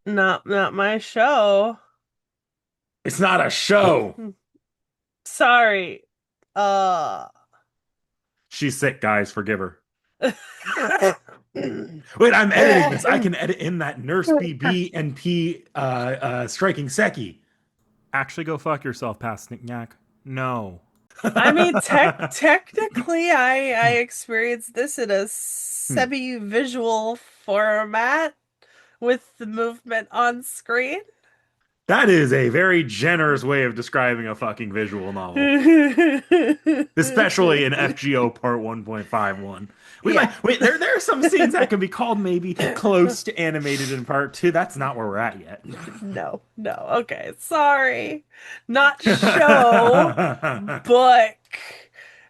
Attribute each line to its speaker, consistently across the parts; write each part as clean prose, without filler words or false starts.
Speaker 1: Not my show.
Speaker 2: It's not a show.
Speaker 1: Hmm. Sorry. Uh.
Speaker 2: She's sick, guys. Forgive her. Wait, I'm editing this. I can edit in that Nurse BB and P striking Seki. Actually, go fuck yourself, Pastnak. No.
Speaker 1: I mean, technically, I experienced this in a semi-visual format with the movement on screen.
Speaker 2: That is a very generous way of describing a fucking visual novel, especially in FGO Part 1.51. We
Speaker 1: Yeah.
Speaker 2: might wait. There are some scenes that can be called maybe close to animated in Part 2. That's not where we're at yet.
Speaker 1: No, no. Okay, sorry. Not show, book,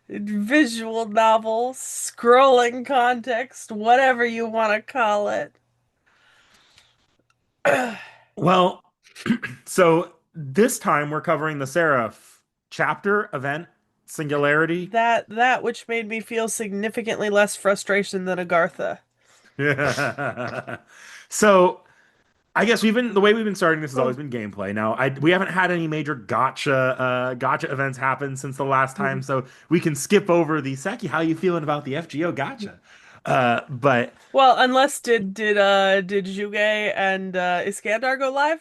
Speaker 1: visual novel, scrolling context, whatever you want to call it.
Speaker 2: Well, so this time we're covering the Seraph chapter event singularity.
Speaker 1: That which made me feel significantly less frustration than Agartha.
Speaker 2: So I guess the way we've been starting this has always been gameplay. Now we haven't had any major gotcha events happen since the last time, so we can skip over the Seki. How you feeling about the FGO gotcha? But
Speaker 1: Well, unless did Juge and Iskandar go live?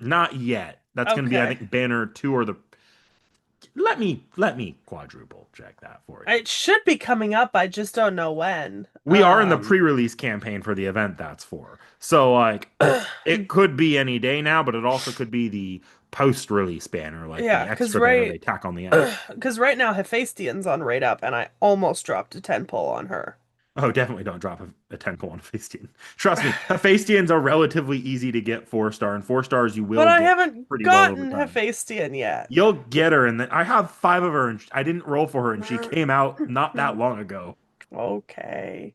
Speaker 2: not yet. That's going to be, I
Speaker 1: Okay.
Speaker 2: think, banner two or the. Let me quadruple check that for you.
Speaker 1: It should be coming up, I just don't know when.
Speaker 2: We are in the pre-release campaign for the event that's for. So like it could be any day now, but it also could be the post-release banner, like the
Speaker 1: Yeah, because
Speaker 2: extra banner
Speaker 1: right
Speaker 2: they tack on the end.
Speaker 1: because right now Hephaestion's on rate up and I almost dropped a 10 pull on her.
Speaker 2: Oh, definitely don't drop a 10 on Hephaestion. Trust me, Hephaestions are relatively easy to get 4-star, and 4 stars you
Speaker 1: But
Speaker 2: will
Speaker 1: I
Speaker 2: get
Speaker 1: haven't
Speaker 2: pretty low over
Speaker 1: gotten
Speaker 2: time.
Speaker 1: Hephaestion yet.
Speaker 2: You'll get her, and then I have 5 of her, and I didn't roll for her, and she came out not that long ago.
Speaker 1: Okay.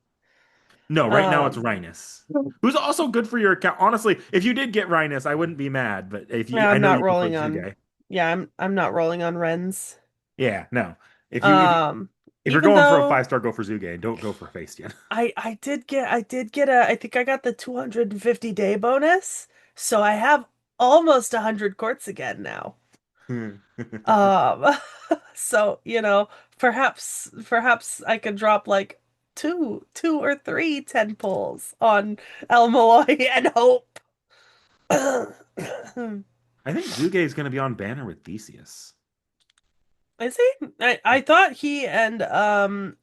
Speaker 2: No, right now it's
Speaker 1: Um,
Speaker 2: Rhinus, who's also good for your account. Honestly, if you did get Rhinus, I wouldn't be mad. But if you,
Speaker 1: yeah,
Speaker 2: I
Speaker 1: I'm
Speaker 2: know
Speaker 1: not
Speaker 2: you prefer
Speaker 1: rolling on
Speaker 2: Zuge.
Speaker 1: yeah, I'm not rolling on Rens.
Speaker 2: Yeah, no.
Speaker 1: Um,
Speaker 2: If you're
Speaker 1: Even
Speaker 2: going for a
Speaker 1: though
Speaker 2: 5-star, go for Zuge. Don't go for Fastian.
Speaker 1: I did get a I think I got the 250 day bonus, so I have almost 100 courts again now. Um, so perhaps I could drop like two or three 10 pulls on El Malloy and hope.
Speaker 2: I think Zuge is going to be on banner with Theseus.
Speaker 1: Is he? I thought he and Iskander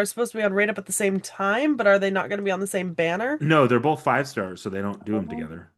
Speaker 1: are supposed to be on rate up at the same time, but are they not going to be on the same banner?
Speaker 2: No, they're both 5 stars, so they don't do them
Speaker 1: Oh,
Speaker 2: together.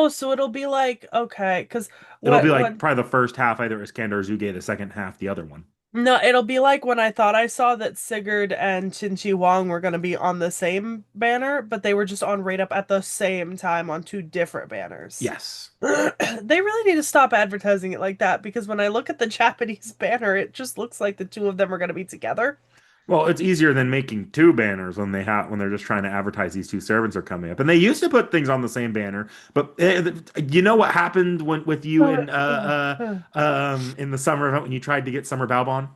Speaker 1: so it'll be like okay, because
Speaker 2: It'll be
Speaker 1: what
Speaker 2: like probably the first half either Iskander or Zuge, the second half the other one.
Speaker 1: no, it'll be like when I thought I saw that Sigurd and Qin Wang were going to be on the same banner, but they were just on rate up at the same time on two different banners.
Speaker 2: Yes.
Speaker 1: They really need to stop advertising it like that because when I look at the Japanese banner, it just looks like the two of them are going to be together.
Speaker 2: Well, it's easier than making two banners when they're just trying to advertise these two servants are coming up. And they used to put things on the same banner, but you know what happened when with you in the summer event when you tried to get Summer Balbon,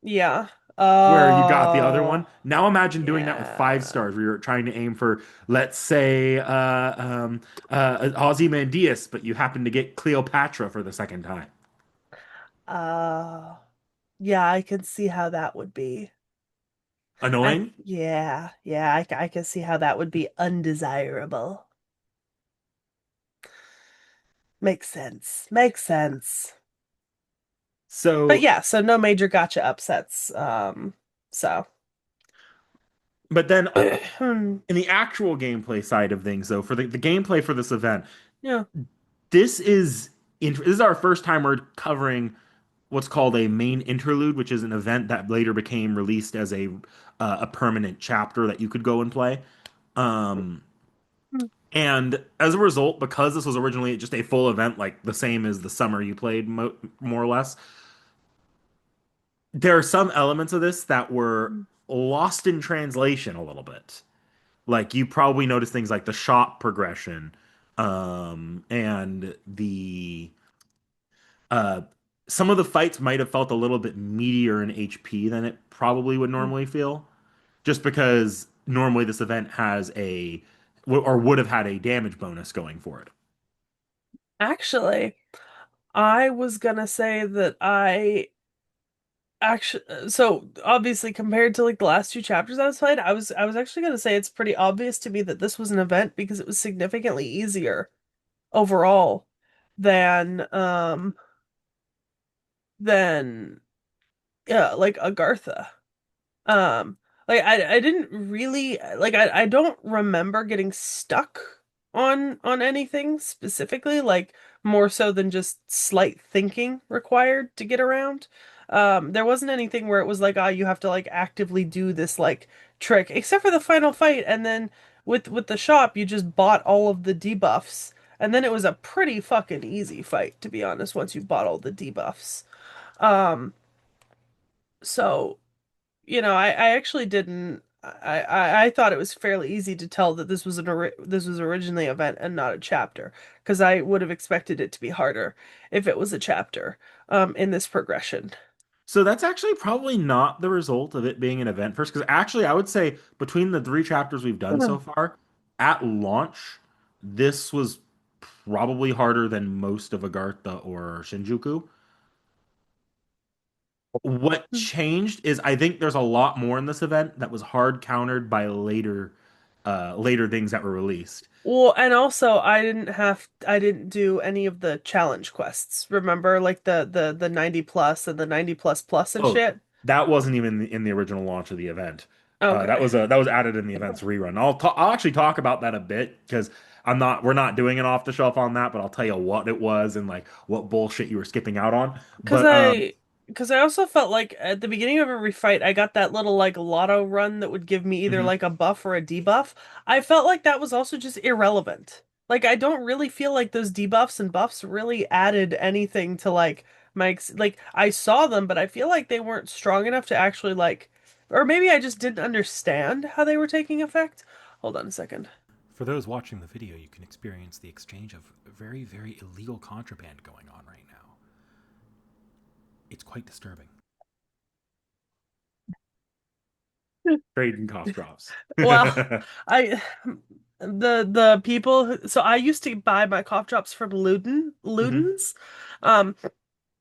Speaker 1: Yeah.
Speaker 2: where you got the other one. Now imagine doing that with five
Speaker 1: Yeah.
Speaker 2: stars, where you're trying to aim for, let's say, Ozymandias, but you happen to get Cleopatra for the second time.
Speaker 1: Uh, yeah, I can see how that would be.
Speaker 2: Annoying.
Speaker 1: I can see how that would be undesirable. Makes sense. Makes sense. But
Speaker 2: So,
Speaker 1: yeah, so no major gotcha upsets. So
Speaker 2: but then
Speaker 1: hmm,
Speaker 2: in the actual gameplay side of things, though, for the gameplay for this event,
Speaker 1: yeah.
Speaker 2: this is this is our first time we're covering what's called a main interlude, which is an event that later became released as a permanent chapter that you could go and play. Um, and as a result, because this was originally just a full event, like the same as the summer you played, more or less, there are some elements of this that were lost in translation a little bit. Like you probably noticed things like the shot progression, and the uh, some of the fights might have felt a little bit meatier in HP than it probably would normally feel, just because normally this event has or would have had a damage bonus going for it.
Speaker 1: Actually, I was gonna say that I actually, so obviously compared to like the last two chapters I was playing, I was actually gonna say it's pretty obvious to me that this was an event because it was significantly easier overall than than yeah, like Agartha. Um, like I didn't really like I don't remember getting stuck on anything specifically, like more so than just slight thinking required to get around. There wasn't anything where it was like, ah, you have to like actively do this like trick, except for the final fight, and then with the shop, you just bought all of the debuffs, and then it was a pretty fucking easy fight, to be honest, once you bought all the debuffs. Um, so I actually didn't. I thought it was fairly easy to tell that this was originally an event and not a chapter, because I would have expected it to be harder if it was a chapter in this progression.
Speaker 2: So that's actually probably not the result of it being an event first, because actually I would say between the three chapters we've done so far, at launch, this was probably harder than most of Agartha or Shinjuku. What changed is I think there's a lot more in this event that was hard countered by later things that were released.
Speaker 1: Well, and also I didn't do any of the challenge quests. Remember, like the 90 plus and the 90 plus plus and
Speaker 2: Oh,
Speaker 1: shit?
Speaker 2: that wasn't even in the original launch of the event.
Speaker 1: Okay.
Speaker 2: That was added in the event's rerun. I'll actually talk about that a bit because we're not doing an off the shelf on that, but I'll tell you what it was and like what bullshit you were skipping out on.
Speaker 1: Cause
Speaker 2: But
Speaker 1: I, cause I also felt like at the beginning of every fight, I got that little like lotto run that would give me either
Speaker 2: mhm.
Speaker 1: like a buff or a debuff. I felt like that was also just irrelevant. Like I don't really feel like those debuffs and buffs really added anything to like like I saw them, but I feel like they weren't strong enough to actually like, or maybe I just didn't understand how they were taking effect. Hold on a second.
Speaker 3: For those watching the video, you can experience the exchange of very, very illegal contraband going on right now. It's quite disturbing.
Speaker 2: Trading cough drops.
Speaker 1: Well, I the people so I used to buy my cough drops from
Speaker 2: Mhm.
Speaker 1: Luden's. Um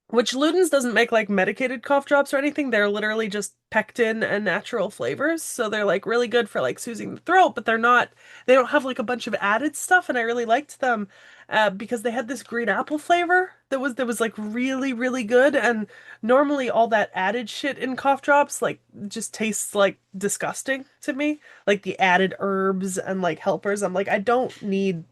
Speaker 1: which Luden's doesn't make like medicated cough drops or anything. They're literally just pectin and natural flavors. So they're like really good for like soothing the throat, but they don't have like a bunch of added stuff. And I really liked them because they had this green apple flavor that was like really, really good. And normally all that added shit in cough drops like just tastes like disgusting to me. Like the added herbs and like helpers. I'm like, I don't need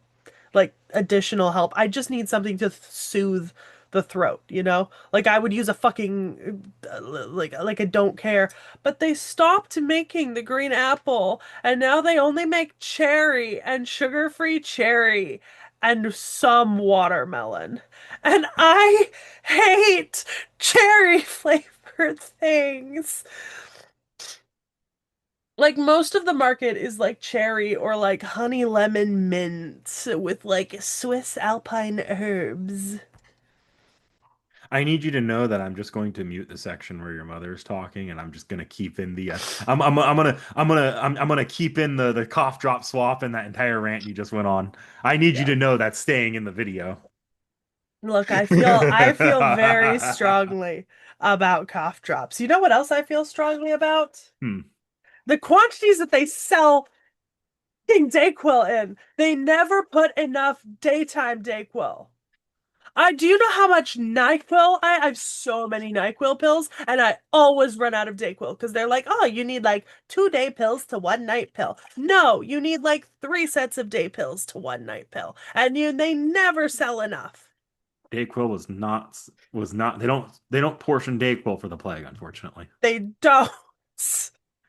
Speaker 1: like additional help. I just need something to soothe the throat, you know? Like I would use a fucking like I don't care. But they stopped making the green apple and now they only make cherry and sugar-free cherry and some watermelon. And I hate cherry flavored things. Like most of the market is like cherry or like honey lemon mint with like Swiss alpine herbs.
Speaker 2: I need you to know that I'm just going to mute the section where your mother's talking, and I'm just gonna keep in the I'm gonna keep in the cough drop swap and that entire rant you just went on. I need you
Speaker 1: Yeah.
Speaker 2: to know that's staying in the video.
Speaker 1: Look, I feel very strongly about cough drops. You know what else I feel strongly about?
Speaker 2: Hmm.
Speaker 1: The quantities that they sell King Dayquil in. They never put enough daytime Dayquil. I do you know how much NyQuil I have so many NyQuil pills and I always run out of Dayquil because they're like, "Oh, you need like 2 day pills to 1 night pill." No, you need like 3 sets of day pills to 1 night pill. And they never sell enough.
Speaker 2: Dayquil was not they don't portion Dayquil for the plague, unfortunately.
Speaker 1: They don't.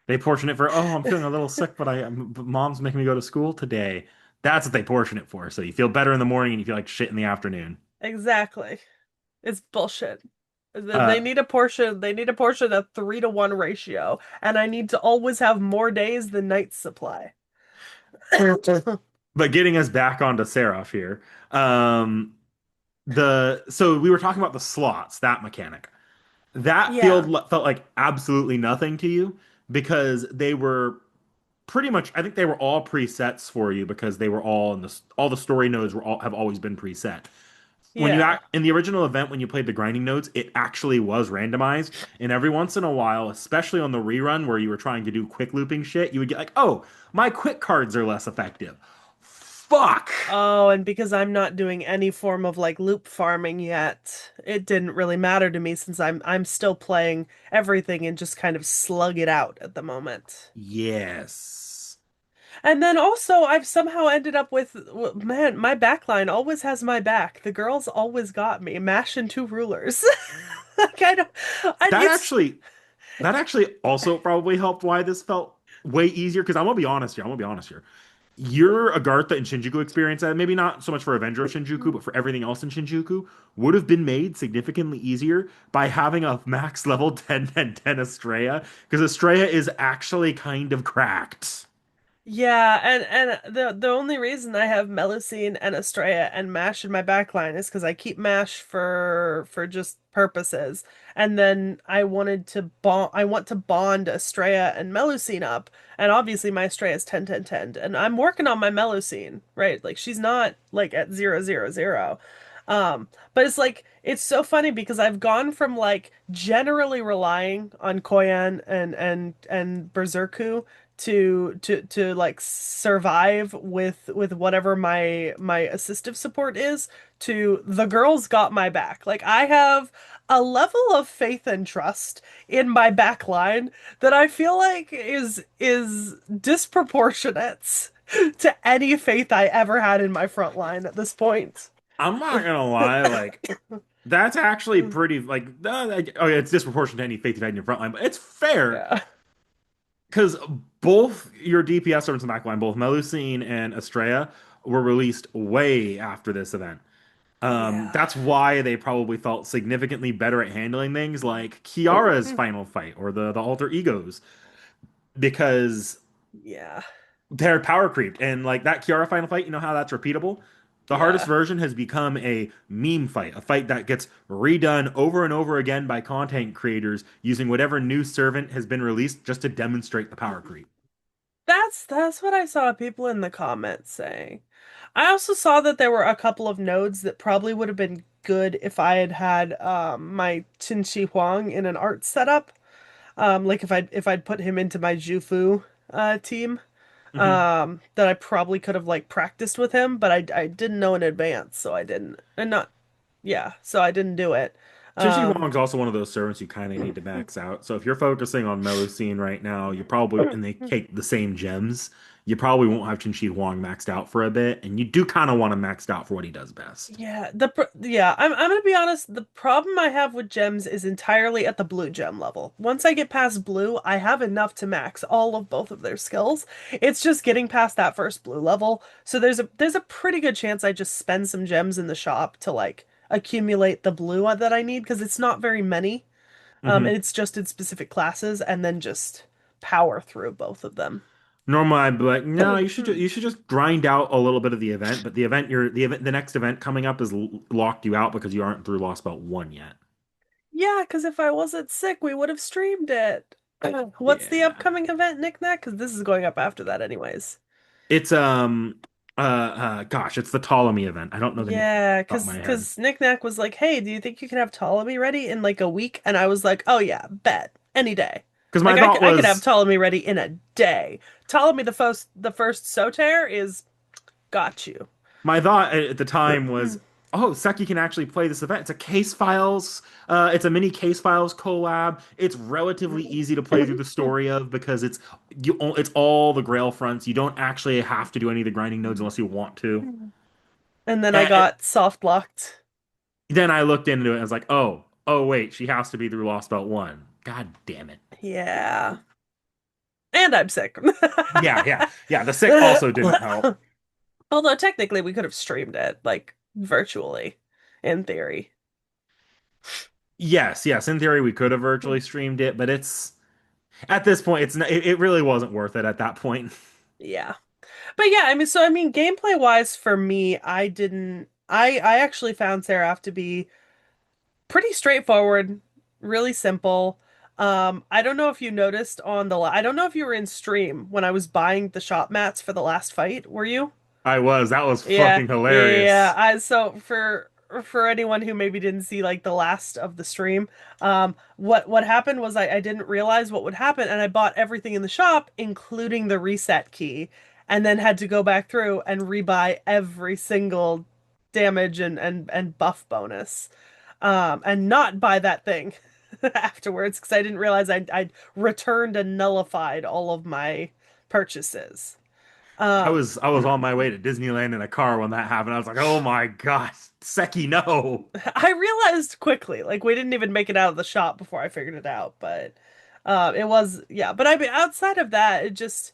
Speaker 2: They portion it for, oh, I'm feeling a little sick, but mom's making me go to school today. That's what they portion it for. So you feel better in the morning and you feel like shit in the afternoon.
Speaker 1: Exactly. It's bullshit.
Speaker 2: Uh,
Speaker 1: They need a portion of 3-to-1 ratio, and I need to always have more days than night supply.
Speaker 2: but getting us back onto Seraph here, um, so we were talking about the slots, that mechanic. That field
Speaker 1: Yeah.
Speaker 2: felt like absolutely nothing to you because they were pretty much I think they were all presets for you because they were all in all the story nodes were all have always been preset. When you
Speaker 1: Yeah.
Speaker 2: act in the original event when you played the grinding nodes, it actually was randomized. And every once in a while, especially on the rerun where you were trying to do quick looping shit, you would get like, oh, my quick cards are less effective. Fuck.
Speaker 1: Oh, and because I'm not doing any form of like loop farming yet, it didn't really matter to me since I'm still playing everything and just kind of slug it out at the moment.
Speaker 2: Yes.
Speaker 1: And then also I've somehow ended up with man, my backline always has my back. The girls always got me. Mash and two rulers. Like I don't
Speaker 2: That
Speaker 1: it's
Speaker 2: actually that actually also probably helped why this felt way easier because I'm gonna be honest here. I'm gonna be honest here. Your Agartha and Shinjuku experience, maybe not so much for Avenger of Shinjuku, but for everything else in Shinjuku, would have been made significantly easier by having a max level 10 Estrella, because Estrella is actually kind of cracked.
Speaker 1: Yeah, and the only reason I have Melusine and Estrella and Mash in my backline is because I keep Mash for just purposes, and then I want to bond Estrella and Melusine up, and obviously my Estrella is 10 10 10, and I'm working on my Melusine, right? Like she's not like at 0 0 0. But it's like it's so funny because I've gone from like generally relying on Koyan and Berserku to like survive with whatever my assistive support is to the girls got my back. Like I have a level of faith and trust in my back line that I feel like is disproportionate to any faith I ever had in my front line at this point.
Speaker 2: I'm not gonna lie, like that's actually pretty like oh yeah, it's disproportionate to any faith you've had in your front line, but it's fair
Speaker 1: Yeah.
Speaker 2: because both your DPS servants in the backline, both Melusine and Estrella, were released way after this event.
Speaker 1: Yeah.
Speaker 2: That's why they probably felt significantly better at handling things like Kiara's final fight or the alter egos because
Speaker 1: Yeah.
Speaker 2: they're power creeped and like that Kiara final fight, you know how that's repeatable? The hardest
Speaker 1: Yeah.
Speaker 2: version has become a meme fight, a fight that gets redone over and over again by content creators using whatever new servant has been released just to demonstrate the power creep.
Speaker 1: That's what I saw people in the comments saying. I also saw that there were a couple of nodes that probably would have been good if I had had my Qin Huang in an art setup. Like if I'd put him into my Jufu team.
Speaker 2: Hmm.
Speaker 1: That I probably could have like practiced with him, but I didn't know in advance, so I didn't. And not yeah, so I didn't do it.
Speaker 2: T.H.E.
Speaker 1: Um
Speaker 2: Huang's also one of those servants you kind of need to max out. So if you're focusing on Melusine right now, you probably and they take the same gems, you probably won't have T.H.E. Huang maxed out for a bit, and you do kind of want him maxed out for what he does best.
Speaker 1: Yeah, I'm gonna be honest, the problem I have with gems is entirely at the blue gem level. Once I get past blue, I have enough to max all of both of their skills. It's just getting past that first blue level. So there's a pretty good chance I just spend some gems in the shop to like accumulate the blue that I need because it's not very many. And
Speaker 2: Hmm.
Speaker 1: it's just in specific classes and then just power through both of them.
Speaker 2: Normally, I'd be like, no, you should just grind out a little bit of the event, but the next event coming up is locked you out because you aren't through Lost Belt 1 yet.
Speaker 1: Yeah, because if I wasn't sick, we would have streamed it. What's the
Speaker 2: Yeah.
Speaker 1: upcoming event, Nick Nack? Because this is going up after that anyways.
Speaker 2: It's gosh, it's the Ptolemy event. I don't know the name off
Speaker 1: Yeah,
Speaker 2: the top of my head.
Speaker 1: because Nick Nack was like, "Hey, do you think you can have Ptolemy ready in like a week?" And I was like, "Oh yeah, bet any day."
Speaker 2: Because
Speaker 1: Like
Speaker 2: my thought
Speaker 1: I could have
Speaker 2: was
Speaker 1: Ptolemy ready in a day. Ptolemy the first Soter is got you.
Speaker 2: My thought at the time was, oh, Seki can actually play this event. It's a case files, it's a mini case files collab. It's relatively easy to play through the story of because it's all the Grail fronts. You don't actually have to do any of the grinding nodes unless you want to.
Speaker 1: And then I
Speaker 2: And
Speaker 1: got soft locked.
Speaker 2: then I looked into it and I was like, oh wait, she has to be through Lost Belt 1. God damn it.
Speaker 1: Yeah. And I'm sick.
Speaker 2: Yeah. The sick also didn't help.
Speaker 1: Although technically we could have streamed it, like virtually, in theory.
Speaker 2: Yes. In theory, we could have virtually streamed it, but it's at this point, it really wasn't worth it at that point.
Speaker 1: Yeah. But yeah, I mean gameplay wise for me, I didn't I actually found SE.RA.P.H to be pretty straightforward, really simple. I don't know if you noticed I don't know if you were in stream when I was buying the shop mats for the last fight, were you?
Speaker 2: I was. That was
Speaker 1: Yeah,
Speaker 2: fucking
Speaker 1: yeah, yeah. Yeah.
Speaker 2: hilarious.
Speaker 1: So for anyone who maybe didn't see like the last of the stream, what happened was I didn't realize what would happen, and I bought everything in the shop, including the reset key, and then had to go back through and rebuy every single damage and buff bonus, and not buy that thing afterwards because I didn't realize I'd returned and nullified all of my purchases. Um,
Speaker 2: I was on my way to Disneyland in a car when that happened. I was like, oh my gosh, Seki, no.
Speaker 1: I realized quickly, like we didn't even make it out of the shop before I figured it out, but it was yeah. But I mean, outside of that, it just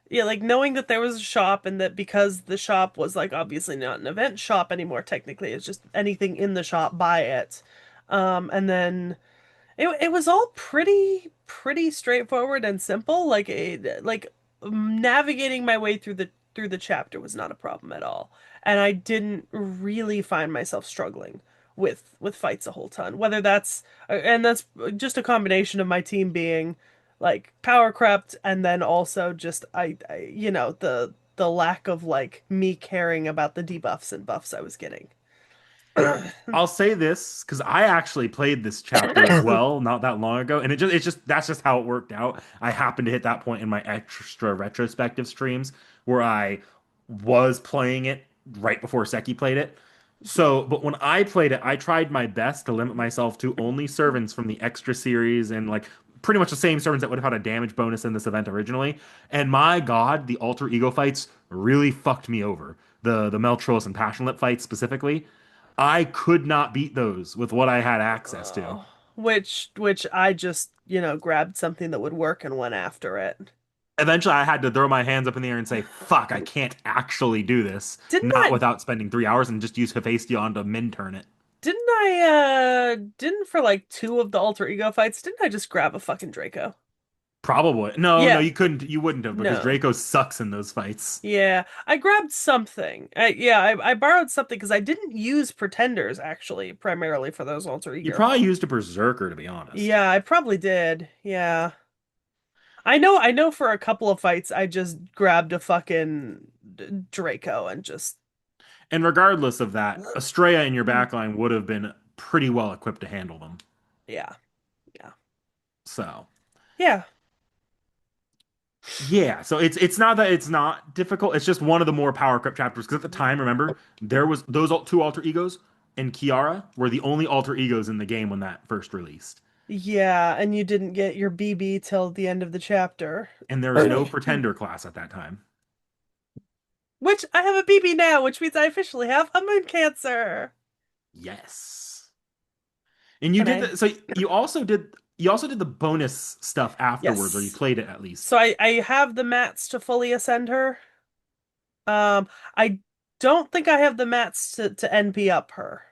Speaker 1: yeah, like knowing that there was a shop and that because the shop was like obviously not an event shop anymore, technically, it's just anything in the shop, buy it. And then it was all pretty straightforward and simple. Navigating my way through the chapter was not a problem at all. And I didn't really find myself struggling with fights a whole ton. Whether that's and that's just a combination of my team being like power crept and then also just the lack of like me caring about the debuffs and buffs I was getting.
Speaker 2: I'll say this because I actually played this chapter as well not that long ago, and it's just that's just how it worked out. I happened to hit that point in my extra retrospective streams where I was playing it right before Seki played it. So, but when I played it, I tried my best to limit myself to only servants from the extra series and like pretty much the same servants that would have had a damage bonus in this event originally. And my God, the alter ego fights really fucked me over. The Meltros and Passionate fights specifically. I could not beat those with what I had access to.
Speaker 1: Oh, which I just, grabbed something that would work and went after it.
Speaker 2: Eventually, I had to throw my hands up in the air and say, fuck, I can't actually do this.
Speaker 1: Didn't
Speaker 2: Not
Speaker 1: I
Speaker 2: without spending 3 hours and just use Hephaestion to min turn it.
Speaker 1: didn't for like two of the alter ego fights, didn't I just grab a fucking Draco?
Speaker 2: Probably. No, no,
Speaker 1: Yeah,
Speaker 2: you couldn't. You wouldn't have because
Speaker 1: no.
Speaker 2: Draco sucks in those fights.
Speaker 1: Yeah, I grabbed something. I borrowed something because I didn't use pretenders actually, primarily for those alter
Speaker 2: You
Speaker 1: ego.
Speaker 2: probably used a Berserker, to be honest.
Speaker 1: Yeah, I probably did. Yeah. I know for a couple of fights I just grabbed a fucking Draco and just
Speaker 2: And regardless of that, Estrella in your backline would have been pretty well equipped to handle them.
Speaker 1: yeah. Yeah.
Speaker 2: So.
Speaker 1: Yeah.
Speaker 2: Yeah, so it's not that it's not difficult. It's just one of the more power creep chapters because at the time, remember, there was those two alter egos and Kiara were the only alter egos in the game when that first released,
Speaker 1: Yeah, and you didn't get your BB till the end of the chapter.
Speaker 2: and there was no pretender class at that time.
Speaker 1: Which I have a BB now, which means I officially have a moon cancer.
Speaker 2: Yes, and you
Speaker 1: And
Speaker 2: did
Speaker 1: I,
Speaker 2: the, so you also did the bonus stuff afterwards, or you
Speaker 1: yes.
Speaker 2: played it at least.
Speaker 1: So I have the mats to fully ascend her. I don't think I have the mats to NP up her.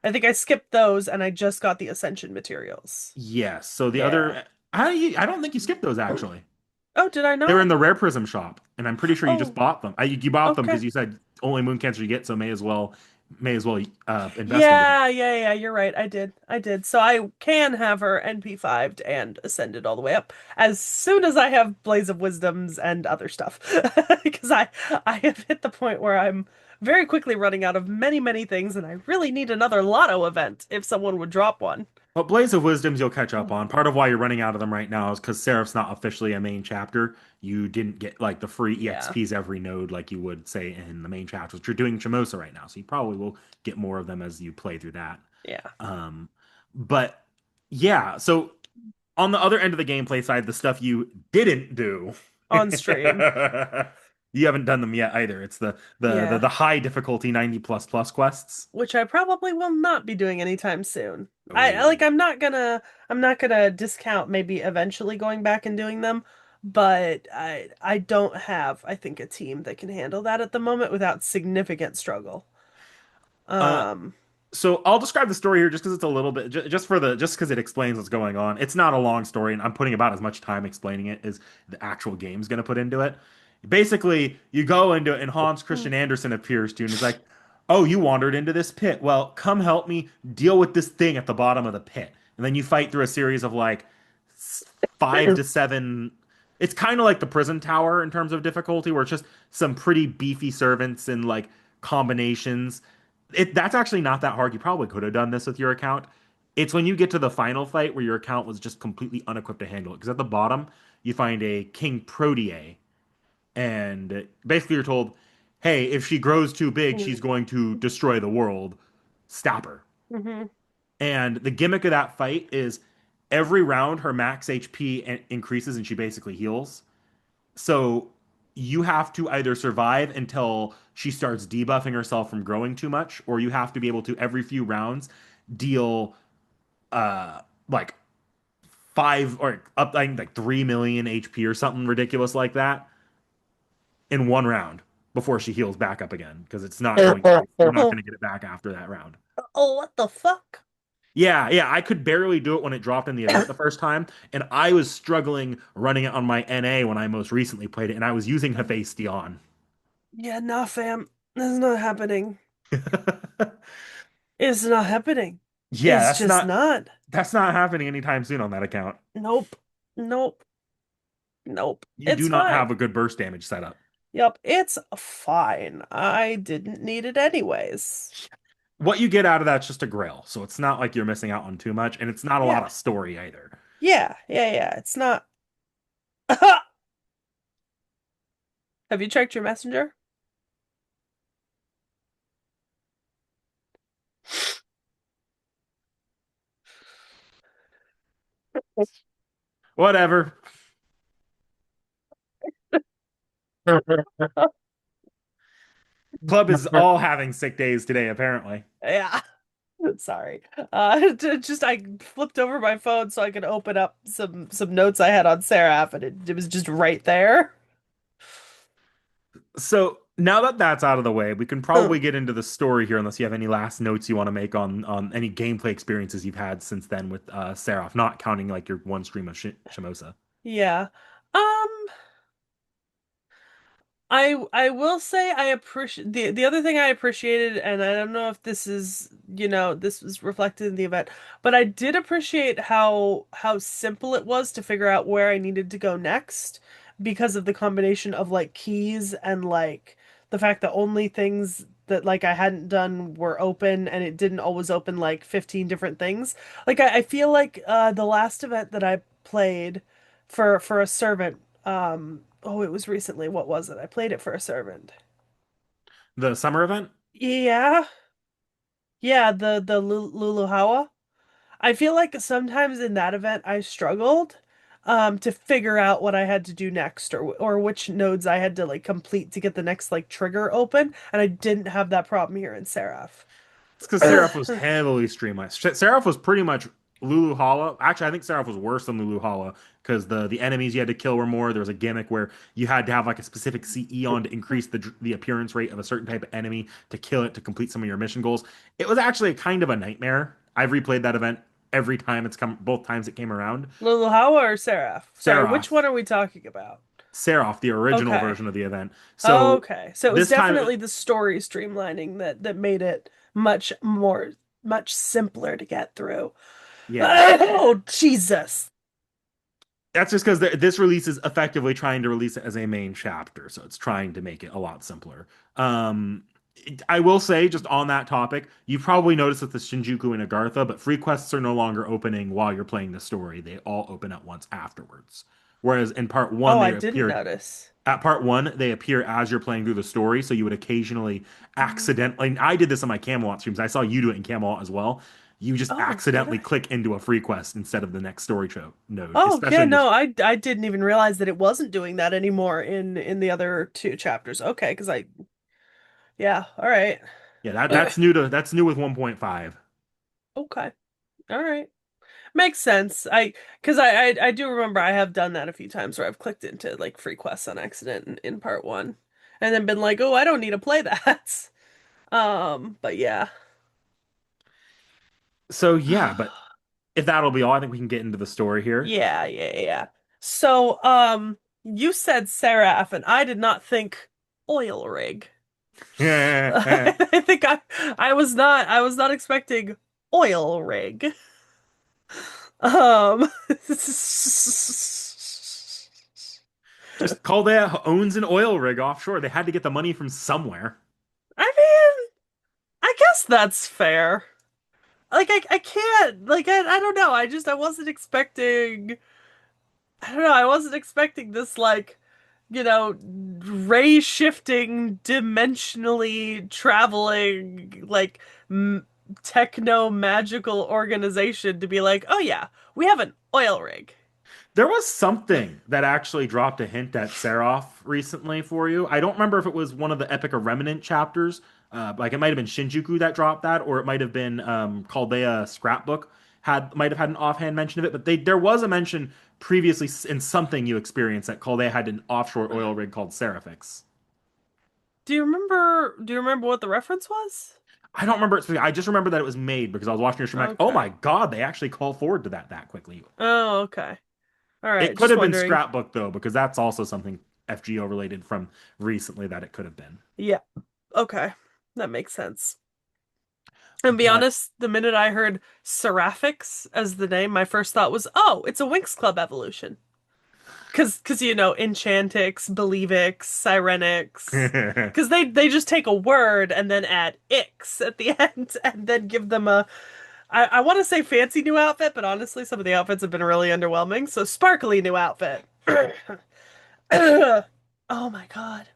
Speaker 1: I think I skipped those and I just got the ascension materials.
Speaker 2: Yes, so the
Speaker 1: Yeah.
Speaker 2: other I don't think you skipped those actually.
Speaker 1: Oh, did I
Speaker 2: They were
Speaker 1: not?
Speaker 2: in the Rare Prism shop, and I'm pretty sure you just
Speaker 1: Oh,
Speaker 2: bought them. You bought them
Speaker 1: okay.
Speaker 2: because you said only Moon Cancer you get, so may as well invest into them.
Speaker 1: Yeah, you're right. I did. So I can have her NP5'd and ascended all the way up as soon as I have Blaze of Wisdoms and other stuff. Because I have hit the point where I'm very quickly running out of many things and I really need another lotto event if someone would drop one.
Speaker 2: But Blaze of Wisdoms you'll catch up on. Part of why you're running out of them right now is because Seraph's not officially a main chapter. You didn't get like the free
Speaker 1: Yeah.
Speaker 2: EXPs every node like you would say in the main chapters. You're doing Chimosa right now, so you probably will get more of them as you play through that.
Speaker 1: Yeah.
Speaker 2: Um, but yeah, so on the other end of the gameplay side, the stuff you didn't do,
Speaker 1: On stream.
Speaker 2: you haven't done them yet either. It's
Speaker 1: Yeah.
Speaker 2: the high difficulty 90 plus quests.
Speaker 1: Which I probably will not be doing anytime soon.
Speaker 2: Oh,
Speaker 1: I'm not gonna discount maybe eventually going back and doing them, but I don't have I think a team that can handle that at the moment without significant struggle.
Speaker 2: uh,
Speaker 1: Um
Speaker 2: so I'll describe the story here just because it's a little bit just because it explains what's going on. It's not a long story, and I'm putting about as much time explaining it as the actual game's going to put into it. Basically, you go into it, and Hans
Speaker 1: hmm,
Speaker 2: Christian Andersen appears to you and is like, "Oh, you wandered into this pit. Well, come help me deal with this thing at the bottom of the pit." And then you fight through a series of like 5 to 7. It's kind of like the prison tower in terms of difficulty, where it's just some pretty beefy servants and like combinations. That's actually not that hard. You probably could have done this with your account. It's when you get to the final fight where your account was just completely unequipped to handle it. Because at the bottom, you find a King Protea, and basically you're told, "Hey, if she grows too big, she's going to destroy the world. Stop her."
Speaker 1: Mm-hmm.
Speaker 2: And the gimmick of that fight is every round her max HP increases and she basically heals. So you have to either survive until she starts debuffing herself from growing too much, or you have to be able to every few rounds deal like 3 million HP or something ridiculous like that in one round before she heals back up again because you're not going to get it back after that round.
Speaker 1: Oh, what the fuck?
Speaker 2: Yeah, yeah, I could barely do it when it dropped in the event the first time, and I was struggling running it on my NA when I most recently played it, and I was using Hephaestion on.
Speaker 1: Yeah, nah, fam. This is not happening. It's not happening.
Speaker 2: Yeah,
Speaker 1: It's just not.
Speaker 2: that's not happening anytime soon on that account.
Speaker 1: Nope. Nope. Nope.
Speaker 2: You
Speaker 1: It's
Speaker 2: do not
Speaker 1: fine.
Speaker 2: have a good burst damage setup.
Speaker 1: Yep, it's fine. I didn't need it anyways.
Speaker 2: What you get out of that's just a grail, so it's not like you're missing out on too much, and it's not a lot
Speaker 1: Yeah.
Speaker 2: of story either.
Speaker 1: Yeah. It's not. Have you checked your messenger?
Speaker 2: Whatever. Club is all having sick days today, apparently.
Speaker 1: Yeah. Sorry. Just I flipped over my phone so I could open up some notes I had on SE.RA.P.H. and it was just right there.
Speaker 2: So now that that's out of the way, we can probably get into the story here, unless you have any last notes you want to make on any gameplay experiences you've had since then with Seraph, not counting like your one stream of Shimosa.
Speaker 1: Yeah. Um, I will say I appreciate the other thing I appreciated, and I don't know if this is, this was reflected in the event, but I did appreciate how simple it was to figure out where I needed to go next because of the combination of like keys and like the fact that only things that like I hadn't done were open and it didn't always open like 15 different things. Like I feel like the last event that I played for a servant oh, it was recently. What was it? I played it for a servant.
Speaker 2: The summer event?
Speaker 1: Yeah. Yeah, the Luluhawa. I feel like sometimes in that event I struggled to figure out what I had to do next or which nodes I had to like complete to get the next like trigger open, and I didn't have that problem here in Seraph.
Speaker 2: It's because Seraph was heavily streamlined. Seraph was pretty much Lulu Hollow. Actually, I think Seraph was worse than Lulu Hollow because the enemies you had to kill were more. There was a gimmick where you had to have like a specific CE on to increase the appearance rate of a certain type of enemy to kill it to complete some of your mission goals. It was actually kind of a nightmare. I've replayed that event every time it's come, both times it came around.
Speaker 1: Luluhawa or Seraph? Sorry, which
Speaker 2: Seraph,
Speaker 1: one are we talking about?
Speaker 2: Seraph, the original
Speaker 1: Okay.
Speaker 2: version of the event. So
Speaker 1: Okay. So it was
Speaker 2: this time,
Speaker 1: definitely the story streamlining that made it much simpler to get through.
Speaker 2: yeah,
Speaker 1: Oh, Jesus.
Speaker 2: that's just because this release is effectively trying to release it as a main chapter, so it's trying to make it a lot simpler. I will say, just on that topic, you probably noticed with the Shinjuku and Agartha, but free quests are no longer opening while you're playing the story. They all open at once afterwards. Whereas in part one,
Speaker 1: Oh,
Speaker 2: they
Speaker 1: I didn't
Speaker 2: appear
Speaker 1: notice.
Speaker 2: at part one, they appear as you're playing through the story, so you would occasionally accidentally. I did this on my Camelot streams. I saw you do it in Camelot as well. You just
Speaker 1: Oh, did
Speaker 2: accidentally
Speaker 1: I?
Speaker 2: click into a free quest instead of the next story node,
Speaker 1: Oh,
Speaker 2: especially
Speaker 1: yeah,
Speaker 2: in
Speaker 1: no,
Speaker 2: this.
Speaker 1: I didn't even realize that it wasn't doing that anymore in the other two chapters. Okay, because yeah, all right.
Speaker 2: Yeah, that's new with 1.5.
Speaker 1: Okay, all right. Makes sense. Because I do remember I have done that a few times where I've clicked into like free quests on accident in part one, and then been like, oh, I don't need to play that. But yeah.
Speaker 2: So yeah, but if that'll be all, I think we can get into the story here.
Speaker 1: Yeah. So, you said Seraph, and I did not think oil rig. I think I was not expecting oil rig. Um,
Speaker 2: Just Caldea owns an oil rig offshore. They had to get the money from somewhere.
Speaker 1: I mean, I guess that's fair. Like I can't like I don't know. I wasn't expecting I don't know. I wasn't expecting this like, ray shifting, dimensionally traveling like m techno magical organization to be like, "Oh yeah, we have an oil rig."
Speaker 2: There was something that actually dropped a hint at Seraph recently for you. I don't remember if it was one of the Epic or Remnant chapters. Like it might have been Shinjuku that dropped that, or it might have been Chaldea Scrapbook might have had an offhand mention of it. But there was a mention previously in something you experienced that Chaldea had an offshore oil rig called Seraphix.
Speaker 1: Do you remember what the reference was?
Speaker 2: I don't remember it specifically. I just remember that it was made because I was watching your stream like, oh
Speaker 1: Okay.
Speaker 2: my God, they actually call forward to that quickly.
Speaker 1: Oh, okay. All
Speaker 2: It
Speaker 1: right.
Speaker 2: could
Speaker 1: Just
Speaker 2: have been
Speaker 1: wondering.
Speaker 2: Scrapbook though, because that's also something FGO related from recently that it could have been.
Speaker 1: Yeah. Okay. That makes sense. And be
Speaker 2: But
Speaker 1: honest, the minute I heard Seraphics as the name, my first thought was, oh, it's a Winx Club evolution. Enchantix, Believix, Sirenix. Because they just take a word and then add Ix at the end and then give them I want to say fancy new outfit, but honestly, some of the outfits have been really underwhelming. So sparkly new outfit. Oh my God.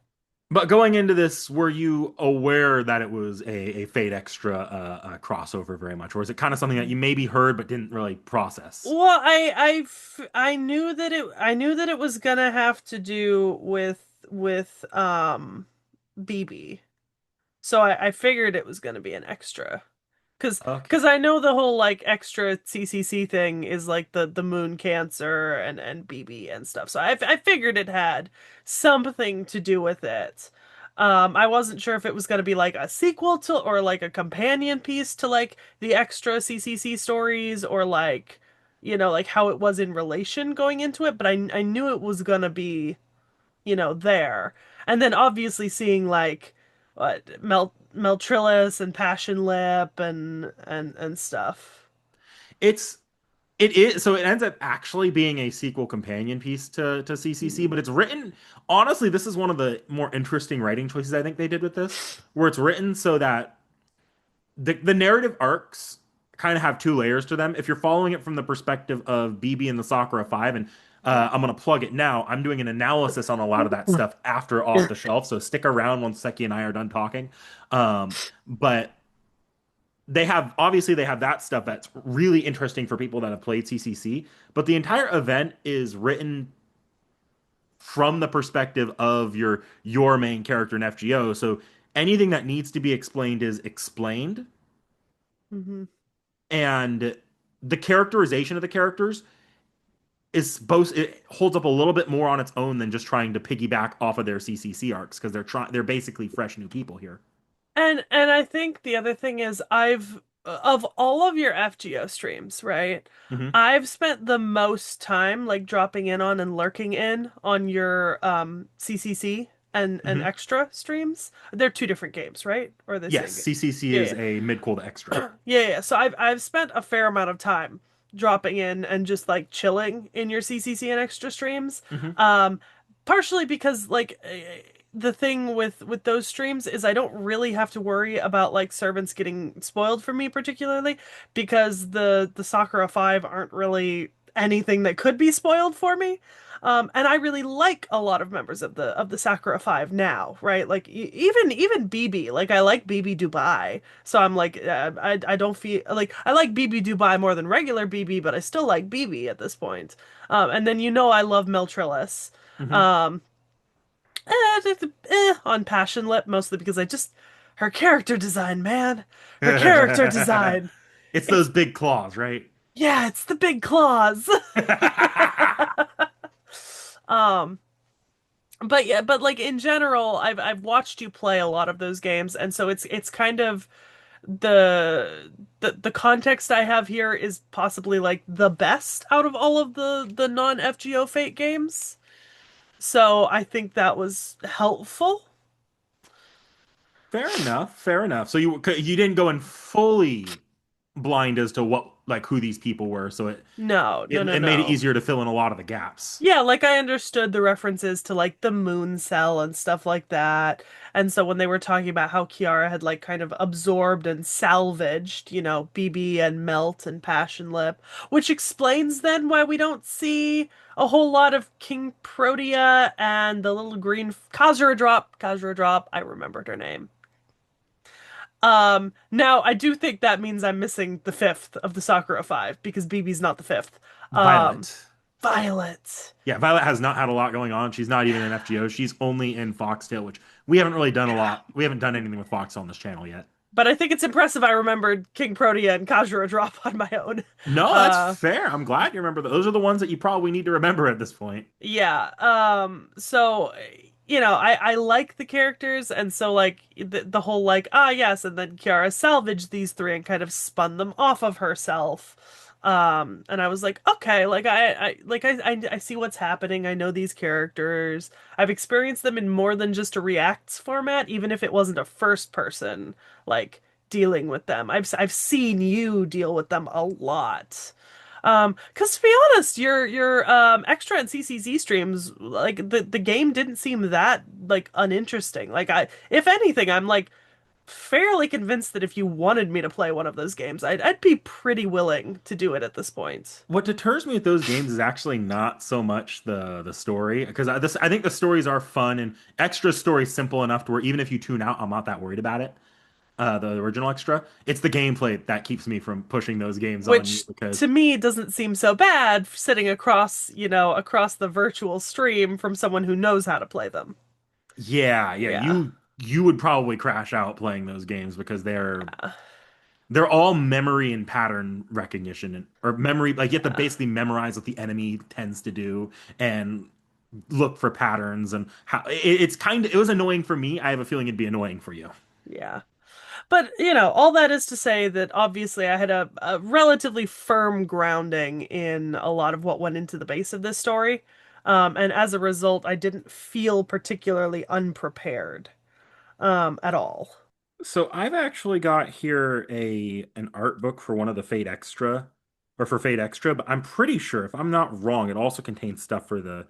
Speaker 2: going into this, were you aware that it was a Fate Extra crossover very much, or is it kind of something that you maybe heard but didn't really process?
Speaker 1: Well, I knew that it was gonna have to do with BB. So I figured it was gonna be an extra. Cause,
Speaker 2: Okay.
Speaker 1: cause I know the whole like extra CCC thing is like the moon cancer and BB and stuff. So I figured it had something to do with it. I wasn't sure if it was gonna be like a sequel to or like a companion piece to like the extra CCC stories or like like how it was in relation going into it. But I knew it was gonna be there. And then obviously seeing like what Meltrillis and Passion Lip and stuff.
Speaker 2: It's it is so it ends up actually being a sequel companion piece to CCC, but
Speaker 1: Mm.
Speaker 2: it's written honestly, this is one of the more interesting writing choices I think they did with this, where it's written so that the narrative arcs kind of have two layers to them. If you're following it from the perspective of BB and the Sakura 5, and I'm going to plug it now, I'm doing an analysis on a lot of that stuff after Off the Shelf, so stick around once Seki and I are done talking. But they have that stuff that's really interesting for people that have played CCC, but the entire event is written from the perspective of your main character in FGO. So anything that needs to be explained is explained,
Speaker 1: Hmm.
Speaker 2: and the characterization of the characters is both it holds up a little bit more on its own than just trying to piggyback off of their CCC arcs because they're basically fresh new people here.
Speaker 1: And I think the other thing is I've of all of your FGO streams, right?
Speaker 2: Hmm.
Speaker 1: I've spent the most time like dropping in on and lurking in on your CCC and
Speaker 2: Hmm.
Speaker 1: extra streams. They're two different games, right? Or are they the
Speaker 2: Yes,
Speaker 1: same game?
Speaker 2: CCC
Speaker 1: Yeah,
Speaker 2: is
Speaker 1: yeah.
Speaker 2: a mid-cold extra.
Speaker 1: Yeah. So I've spent a fair amount of time dropping in and just like chilling in your CCC and extra streams.
Speaker 2: Hmm.
Speaker 1: Um, partially because like the thing with those streams is I don't really have to worry about like servants getting spoiled for me particularly because the Sakura 5 aren't really anything that could be spoiled for me. And I really like a lot of members of the Sakura 5 now, right? Like even BB, like I like BB Dubai. So I'm like I don't feel like I like BB Dubai more than regular BB, but I still like BB at this point. And then I love Meltrillis.
Speaker 2: Hmm.
Speaker 1: Um on Passion Lip mostly because her character design, man. Her character design.
Speaker 2: It's
Speaker 1: It's
Speaker 2: those big claws, right?
Speaker 1: yeah, it's the big claws. Um but yeah, but like in general, I've watched you play a lot of those games, and so it's kind of the context I have here is possibly like the best out of all of the non-FGO Fate games. So I think that was helpful.
Speaker 2: Fair enough. Fair enough. So you didn't go in fully. blind as to what like who these people were, so
Speaker 1: No, no, no,
Speaker 2: it made it
Speaker 1: no.
Speaker 2: easier to fill in a lot of the gaps.
Speaker 1: Yeah, like I understood the references to like the moon cell and stuff like that. And so when they were talking about how Kiara had like kind of absorbed and salvaged, BB and Melt and Passion Lip, which explains then why we don't see a whole lot of King Protea and the little green Kazura Drop, I remembered her name. Now I do think that means I'm missing the fifth of the Sakura five because BB's not the fifth. Um,
Speaker 2: Violet.
Speaker 1: Violet.
Speaker 2: Yeah, Violet has not had a lot going on. She's not even in FGO. She's only in Foxtail, which we haven't really done a
Speaker 1: Yeah.
Speaker 2: lot. We haven't done anything with Foxtail on this channel yet.
Speaker 1: But I think it's impressive I remembered King Protea and Kajura Drop on my own.
Speaker 2: No, that's
Speaker 1: Uh,
Speaker 2: fair. I'm glad you remember those are the ones that you probably need to remember at this point.
Speaker 1: yeah. So, I like the characters, and so like the whole like, yes, and then Kiara salvaged these three and kind of spun them off of herself. And I was like, okay, like I see what's happening. I know these characters. I've experienced them in more than just a reacts format, even if it wasn't a first person, like dealing with them. I've seen you deal with them a lot. 'Cause to be honest, your extra and CCZ streams, like the game didn't seem that like uninteresting. Like if anything, I'm like fairly convinced that if you wanted me to play one of those games, I'd be pretty willing to do it at this point.
Speaker 2: What deters me with those games is actually not so much the story, because I think the stories are fun and extra story simple enough to where even if you tune out, I'm not that worried about it. The original extra, it's the gameplay that keeps me from pushing those games on you
Speaker 1: Which
Speaker 2: because
Speaker 1: to me doesn't seem so bad sitting across the virtual stream from someone who knows how to play them.
Speaker 2: yeah,
Speaker 1: Yeah.
Speaker 2: you would probably crash out playing those games because they're all memory and pattern recognition or memory, like you have to
Speaker 1: Yeah.
Speaker 2: basically memorize what the enemy tends to do and look for patterns and how it's kind of it was annoying for me. I have a feeling it'd be annoying for you.
Speaker 1: Yeah. But, all that is to say that obviously I had a relatively firm grounding in a lot of what went into the base of this story. And as a result, I didn't feel particularly unprepared, at all.
Speaker 2: So I've actually got here a an art book for one of the Fate Extra or for Fate Extra, but I'm pretty sure if I'm not wrong, it also contains stuff for the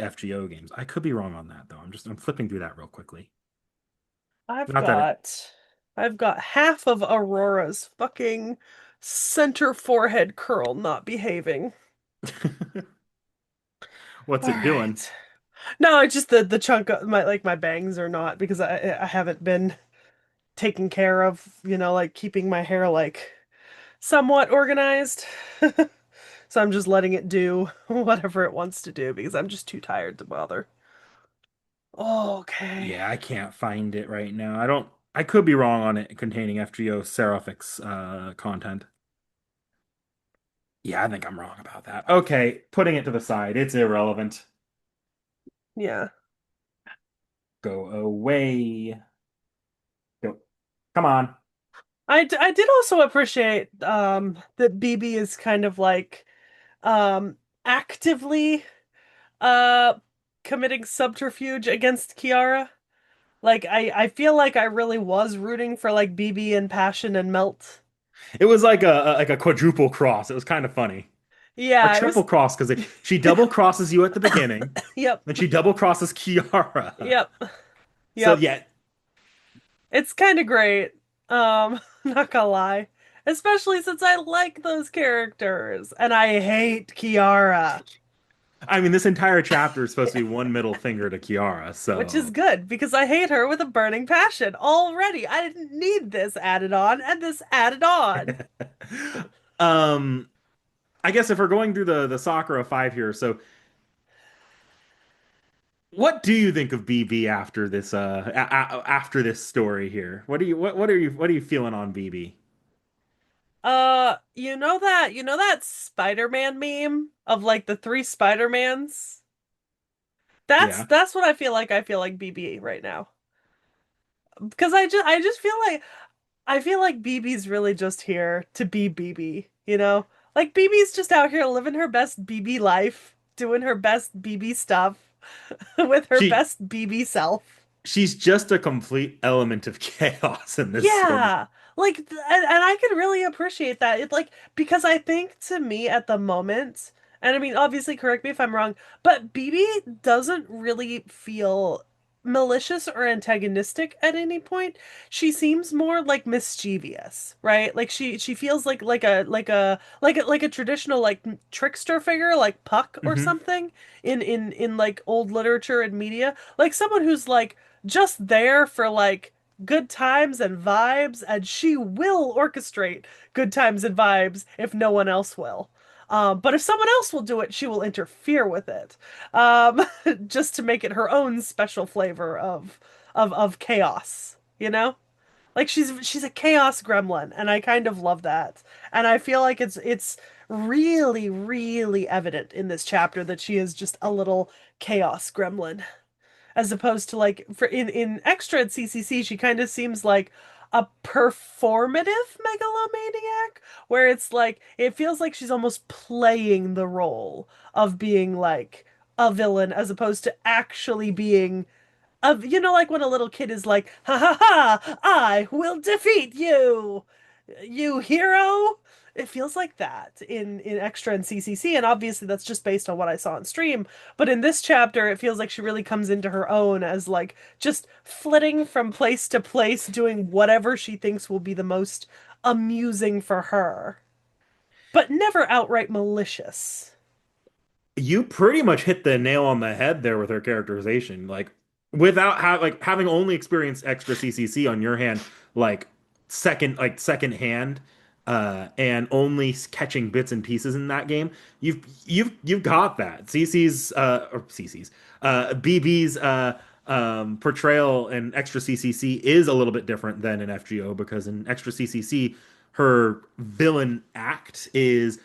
Speaker 2: FGO games. I could be wrong on that though. I'm flipping through that real quickly.
Speaker 1: I've
Speaker 2: Not that it
Speaker 1: got I've got half of Aurora's fucking center forehead curl not behaving.
Speaker 2: what's
Speaker 1: All
Speaker 2: it doing?
Speaker 1: right. No, it's just the chunk of my bangs are not because I haven't been taking care of, like keeping my hair like somewhat organized. So I'm just letting it do whatever it wants to do because I'm just too tired to bother. Okay.
Speaker 2: Yeah, I can't find it right now. I could be wrong on it containing FGO Seraphix content. Yeah, I think I'm wrong about that. Okay, putting it to the side. It's irrelevant.
Speaker 1: Yeah.
Speaker 2: Go away. Go. Come on.
Speaker 1: I did also appreciate that BB is kind of like actively uh committing subterfuge against Kiara. Like I feel like I really was rooting for like BB and Passion and Melt.
Speaker 2: It was like a quadruple cross. It was kind of funny. Or
Speaker 1: Yeah, it
Speaker 2: triple
Speaker 1: was.
Speaker 2: cross because she double crosses you at the beginning,
Speaker 1: Yep.
Speaker 2: then she double crosses Kiara.
Speaker 1: Yep.
Speaker 2: So
Speaker 1: Yep.
Speaker 2: yeah,
Speaker 1: It's kind of great. Not gonna lie. Especially since I like those characters and I hate Kiara,
Speaker 2: I mean this entire chapter is supposed to be one middle finger to Kiara.
Speaker 1: which is
Speaker 2: So
Speaker 1: good because I hate her with a burning passion already. I didn't need this added on and this added on.
Speaker 2: um, I guess if we're going through the Sakura five here, so what do you think of BB after this after this story here? What are you feeling on BB?
Speaker 1: You know that Spider-Man meme of like the three Spider-Mans? That's
Speaker 2: Yeah.
Speaker 1: that's what I feel like BB right now. Because I just feel like BB's really just here to be BB, you know? Like BB's just out here living her best BB life, doing her best BB stuff with her
Speaker 2: She
Speaker 1: best BB self.
Speaker 2: she's just a complete element of chaos in this story.
Speaker 1: Yeah. And I can really appreciate that. It like because I think to me at the moment, and I mean obviously correct me if I'm wrong, but BB doesn't really feel malicious or antagonistic at any point. She seems more like mischievous, right? Like she feels like a traditional like trickster figure like Puck or
Speaker 2: Hmm.
Speaker 1: something in like old literature and media. Like someone who's like just there for like good times and vibes, and she will orchestrate good times and vibes if no one else will. But if someone else will do it, she will interfere with it, um, just to make it her own special flavor of chaos. You know, like she's a chaos gremlin, and I kind of love that. And I feel like it's really really evident in this chapter that she is just a little chaos gremlin as opposed to like for in extra at CCC she kind of seems like a performative megalomaniac where it's like it feels like she's almost playing the role of being like a villain as opposed to actually being of you know like when a little kid is like ha ha ha I will defeat you you hero. It feels like that in extra and CCC, and obviously that's just based on what I saw on stream. But in this chapter, it feels like she really comes into her own as like just flitting from place to place, doing whatever she thinks will be the most amusing for her, but never outright malicious.
Speaker 2: You pretty much hit the nail on the head there with her characterization. Like without having only experienced extra CCC on your hand, like second hand, and only catching bits and pieces in that game, you've got that. CC's or CC's BB's portrayal in extra CCC is a little bit different than in FGO because in extra CCC her villain act is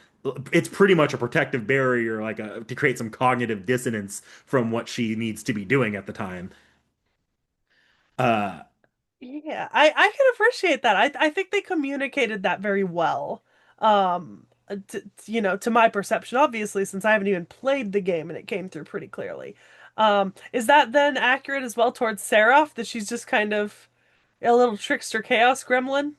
Speaker 2: it's pretty much a protective barrier to create some cognitive dissonance from what she needs to be doing at the time. uh
Speaker 1: Yeah, I can appreciate that. I think they communicated that very well. You know, to my perception, obviously, since I haven't even played the game and it came through pretty clearly. Is that then accurate as well towards Seraph, that she's just kind of a little trickster chaos gremlin?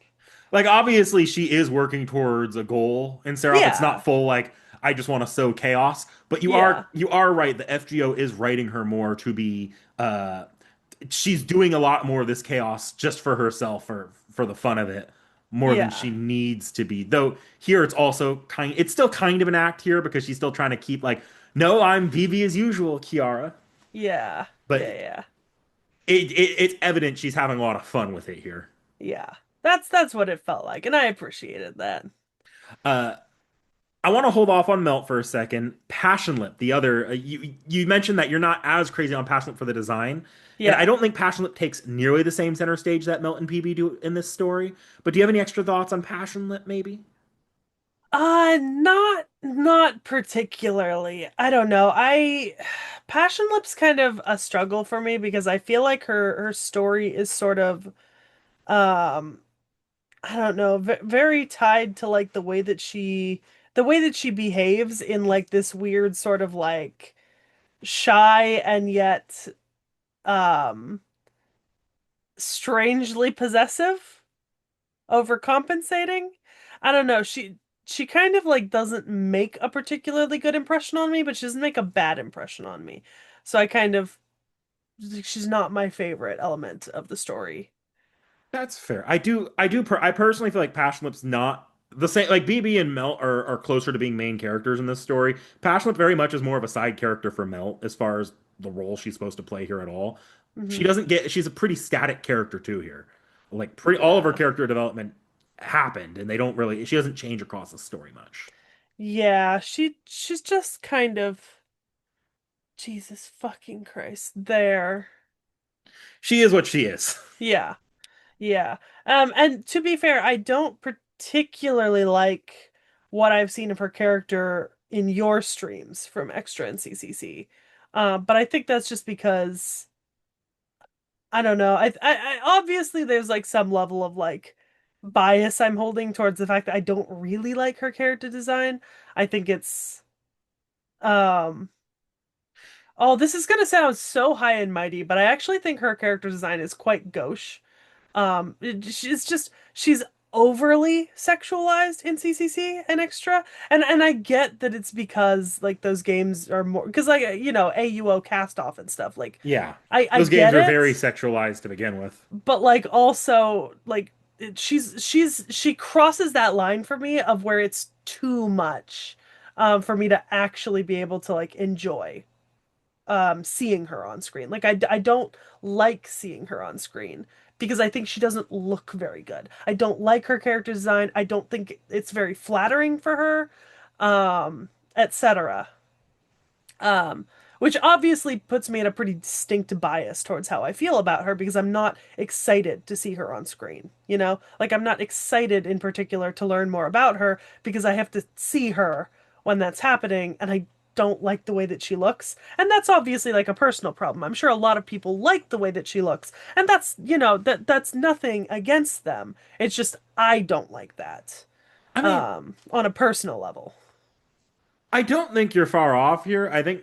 Speaker 2: like obviously she is working towards a goal in Seraph. It's not
Speaker 1: Yeah,
Speaker 2: full like I just want to sow chaos, but
Speaker 1: yeah,
Speaker 2: you are right. The FGO is writing her more to be she's doing a lot more of this chaos just for herself for the fun of it more than
Speaker 1: yeah,
Speaker 2: she needs to be. Though here it's still kind of an act here because she's still trying to keep like no, I'm Vivi as usual, Kiara.
Speaker 1: yeah,
Speaker 2: But
Speaker 1: yeah, yeah,
Speaker 2: it's evident she's having a lot of fun with it here.
Speaker 1: yeah. That's what it felt like, and I appreciated that.
Speaker 2: Uh, I want to hold off on Melt for a second. Passionlip, the other, you mentioned that you're not as crazy on Passionlip for the design, and I
Speaker 1: Yeah.
Speaker 2: don't think Passionlip takes nearly the same center stage that Melt and PB do in this story. But do you have any extra thoughts on Passionlip, maybe?
Speaker 1: Not particularly. I don't know. Passion Lip's kind of a struggle for me because I feel like her story is sort of um I don't know, very tied to like the way that she behaves in like this weird sort of like shy and yet um strangely possessive, overcompensating. I don't know. She kind of like doesn't make a particularly good impression on me, but she doesn't make a bad impression on me. So I kind of she's not my favorite element of the story.
Speaker 2: That's fair. I personally feel like Passionlip's not the same. Like BB and Melt are closer to being main characters in this story. Passionlip very much is more of a side character for Melt as far as the role she's supposed to play here at all.
Speaker 1: Hmm.
Speaker 2: She's a pretty static character too here. Like pretty all of her
Speaker 1: Yeah.
Speaker 2: character development happened, and she doesn't change across the story much.
Speaker 1: Yeah, she's just kind of Jesus fucking Christ there.
Speaker 2: She is what she is.
Speaker 1: Yeah. Yeah. And to be fair, I don't particularly like what I've seen of her character in your streams from Extra and CCC. But I think that's just because I don't know. I obviously there's like some level of like bias I'm holding towards the fact that I don't really like her character design. I think it's um oh, this is gonna sound so high and mighty, but I actually think her character design is quite gauche. It's just she's overly sexualized in CCC and Extra. And I get that it's because like those games are more because like AUO cast off and stuff. Like
Speaker 2: Yeah.
Speaker 1: I
Speaker 2: Those games
Speaker 1: get
Speaker 2: are very
Speaker 1: it,
Speaker 2: sexualized to begin with.
Speaker 1: but like also like she crosses that line for me of where it's too much for me to actually be able to like enjoy seeing her on screen. Like I don't like seeing her on screen because I think she doesn't look very good. I don't like her character design. I don't think it's very flattering for her, etc. Um, which obviously puts me in a pretty distinct bias towards how I feel about her because I'm not excited to see her on screen. Like I'm not excited in particular to learn more about her because I have to see her when that's happening and I don't like the way that she looks. And that's obviously like a personal problem. I'm sure a lot of people like the way that she looks, and that's nothing against them. It's just I don't like that
Speaker 2: I mean,
Speaker 1: on a personal level.
Speaker 2: I don't think you're far off here. I think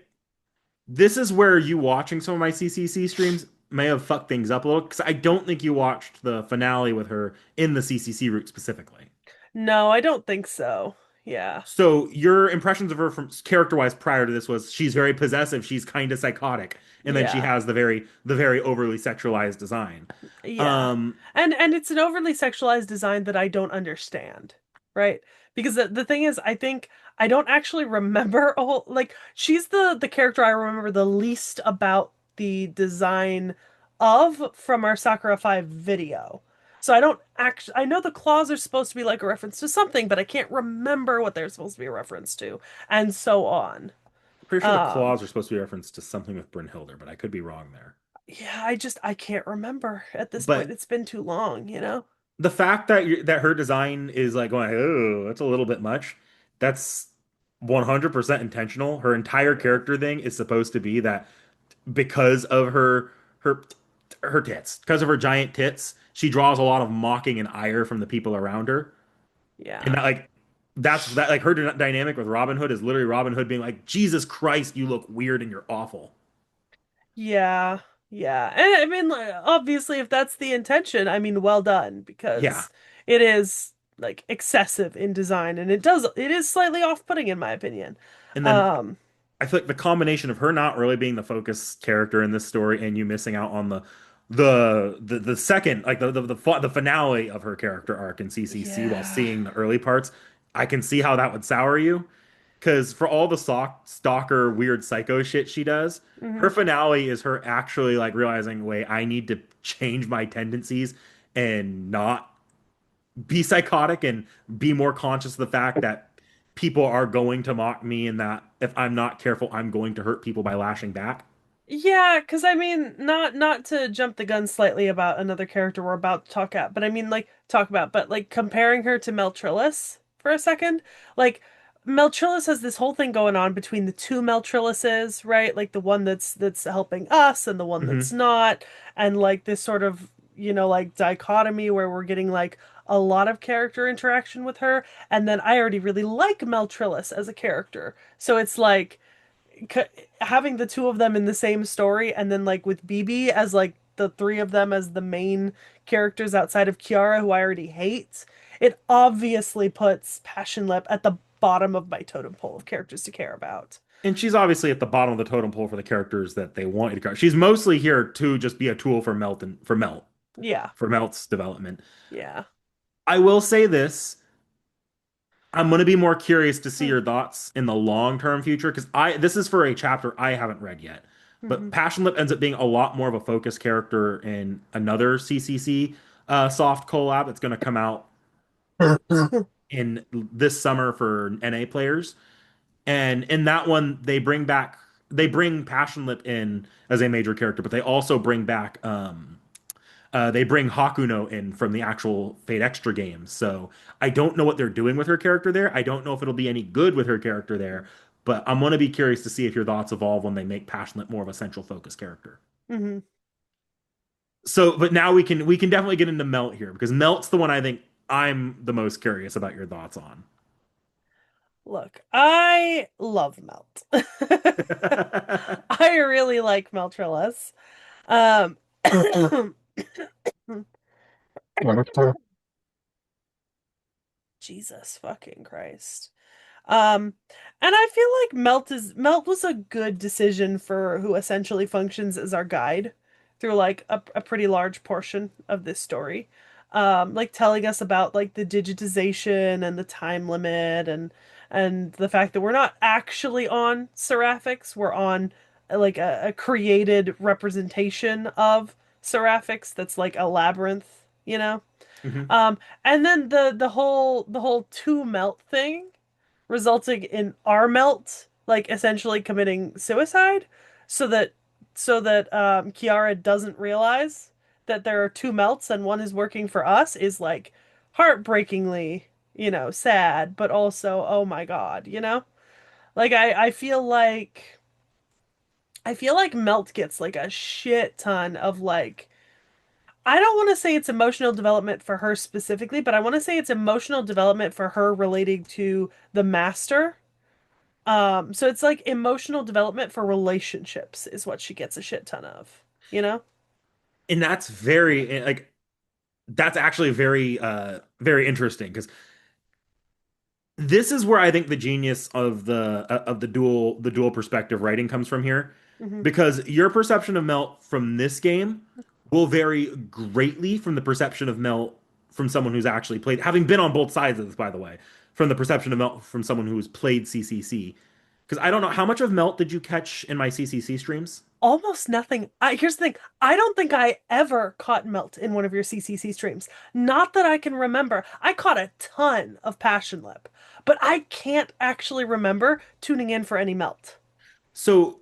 Speaker 2: this is where you watching some of my CCC streams may have fucked things up a little because I don't think you watched the finale with her in the CCC route specifically.
Speaker 1: No, I don't think so. Yeah.
Speaker 2: So your impressions of her from character-wise prior to this was she's very possessive, she's kind of psychotic, and then she
Speaker 1: Yeah.
Speaker 2: has the very overly sexualized design.
Speaker 1: Yeah.
Speaker 2: Um,
Speaker 1: And it's an overly sexualized design that I don't understand, right? Because the thing is, I think I don't actually remember a whole like she's the character I remember the least about the design of from our Sakura 5 video. So I don't actually I know the claws are supposed to be like a reference to something, but I can't remember what they're supposed to be a reference to, and so on.
Speaker 2: Pretty sure the
Speaker 1: Um,
Speaker 2: claws are supposed to be a reference to something with Brynhilder, but I could be wrong there.
Speaker 1: yeah, I can't remember at this point.
Speaker 2: But
Speaker 1: It's been too long.
Speaker 2: the fact that that her design is like going, oh, that's a little bit much. That's 100% intentional. Her entire
Speaker 1: Yeah.
Speaker 2: character thing is supposed to be that because of her tits, because of her giant tits, she draws a lot of mocking and ire from the people around her. And
Speaker 1: Yeah.
Speaker 2: that like that's that like her dynamic with Robin Hood is literally Robin Hood being like, Jesus Christ, you look weird and you're awful.
Speaker 1: Yeah. Yeah. And I mean, like, obviously, if that's the intention, I mean, well done
Speaker 2: Yeah.
Speaker 1: because it is like excessive in design and it is slightly off-putting in my opinion.
Speaker 2: And then
Speaker 1: Um,
Speaker 2: I feel like the combination of her not really being the focus character in this story and you missing out on the second like the finale of her character arc in CCC while
Speaker 1: yeah.
Speaker 2: seeing the early parts, I can see how that would sour you. Because for all the stalker weird psycho shit she does,
Speaker 1: Hmm.
Speaker 2: her finale is her actually like realizing, wait, I need to change my tendencies and not be psychotic and be more conscious of the fact that people are going to mock me and that if I'm not careful, I'm going to hurt people by lashing back.
Speaker 1: Yeah, because I mean, not to jump the gun slightly about another character we're about to talk about, but like comparing her to Meltrillis for a second, like Meltrillis has this whole thing going on between the two Meltrillises, right? Like the one that's helping us and the one that's
Speaker 2: Hmm.
Speaker 1: not, and like this sort of, like dichotomy where we're getting like a lot of character interaction with her, and then I already really like Meltrillis as a character. So it's like c- having the two of them in the same story and then like with BB as like the three of them as the main characters outside of Kiara who I already hate, it obviously puts Passion Lip at the bottom of my totem pole of characters to care about.
Speaker 2: And she's obviously at the bottom of the totem pole for the characters that they want you to cover. She's mostly here to just be a tool for
Speaker 1: Yeah.
Speaker 2: for Melt's development.
Speaker 1: Yeah.
Speaker 2: I will say this. I'm going to be more curious to see
Speaker 1: Hmm.
Speaker 2: your thoughts in the long-term future because I this is for a chapter I haven't read yet. But
Speaker 1: Hmm.
Speaker 2: Passion Lip ends up being a lot more of a focus character in another CCC soft collab that's going to come out in this summer for NA players. And in that one, they bring Passion Lip in as a major character, but they also bring back they bring Hakuno in from the actual Fate Extra games. So I don't know what they're doing with her character there. I don't know if it'll be any good with her character there, but I'm gonna be curious to see if your thoughts evolve when they make Passionate more of a central focus character.
Speaker 1: Hmm.
Speaker 2: So, but now we can definitely get into Melt here because Melt's the one I think I'm the most curious about your thoughts on.
Speaker 1: Look, I love Melt. I really like Meltrillis. Um Jesus fucking Christ. Um, and I feel like Melt was a good decision for who essentially functions as our guide through like a pretty large portion of this story. Like telling us about like the digitization and the time limit and the fact that we're not actually on Seraphics, we're on like a created representation of Seraphics that's like a labyrinth, you know?
Speaker 2: Hmm.
Speaker 1: And then the whole two melt thing resulting in our melt like essentially committing suicide so that Kiara doesn't realize that there are two melts and one is working for us is like heartbreakingly, sad, but also oh my God, Like I feel like Melt gets like a shit ton of like I don't want to say it's emotional development for her specifically, but I want to say it's emotional development for her relating to the master. So it's like emotional development for relationships is what she gets a shit ton of, you know?
Speaker 2: And that's very like that's actually very very interesting because this is where I think the genius of the dual perspective writing comes from here,
Speaker 1: Hmm.
Speaker 2: because your perception of Melt from this game will vary greatly from the perception of Melt from someone who's actually played, having been on both sides of this, by the way, from the perception of Melt from someone who's played CCC. Because I don't know how much of Melt did you catch in my CCC streams.
Speaker 1: Almost nothing. Here's the thing. I don't think I ever caught Melt in one of your CCC streams. Not that I can remember. I caught a ton of Passion Lip, but I can't actually remember tuning in for any Melt.
Speaker 2: So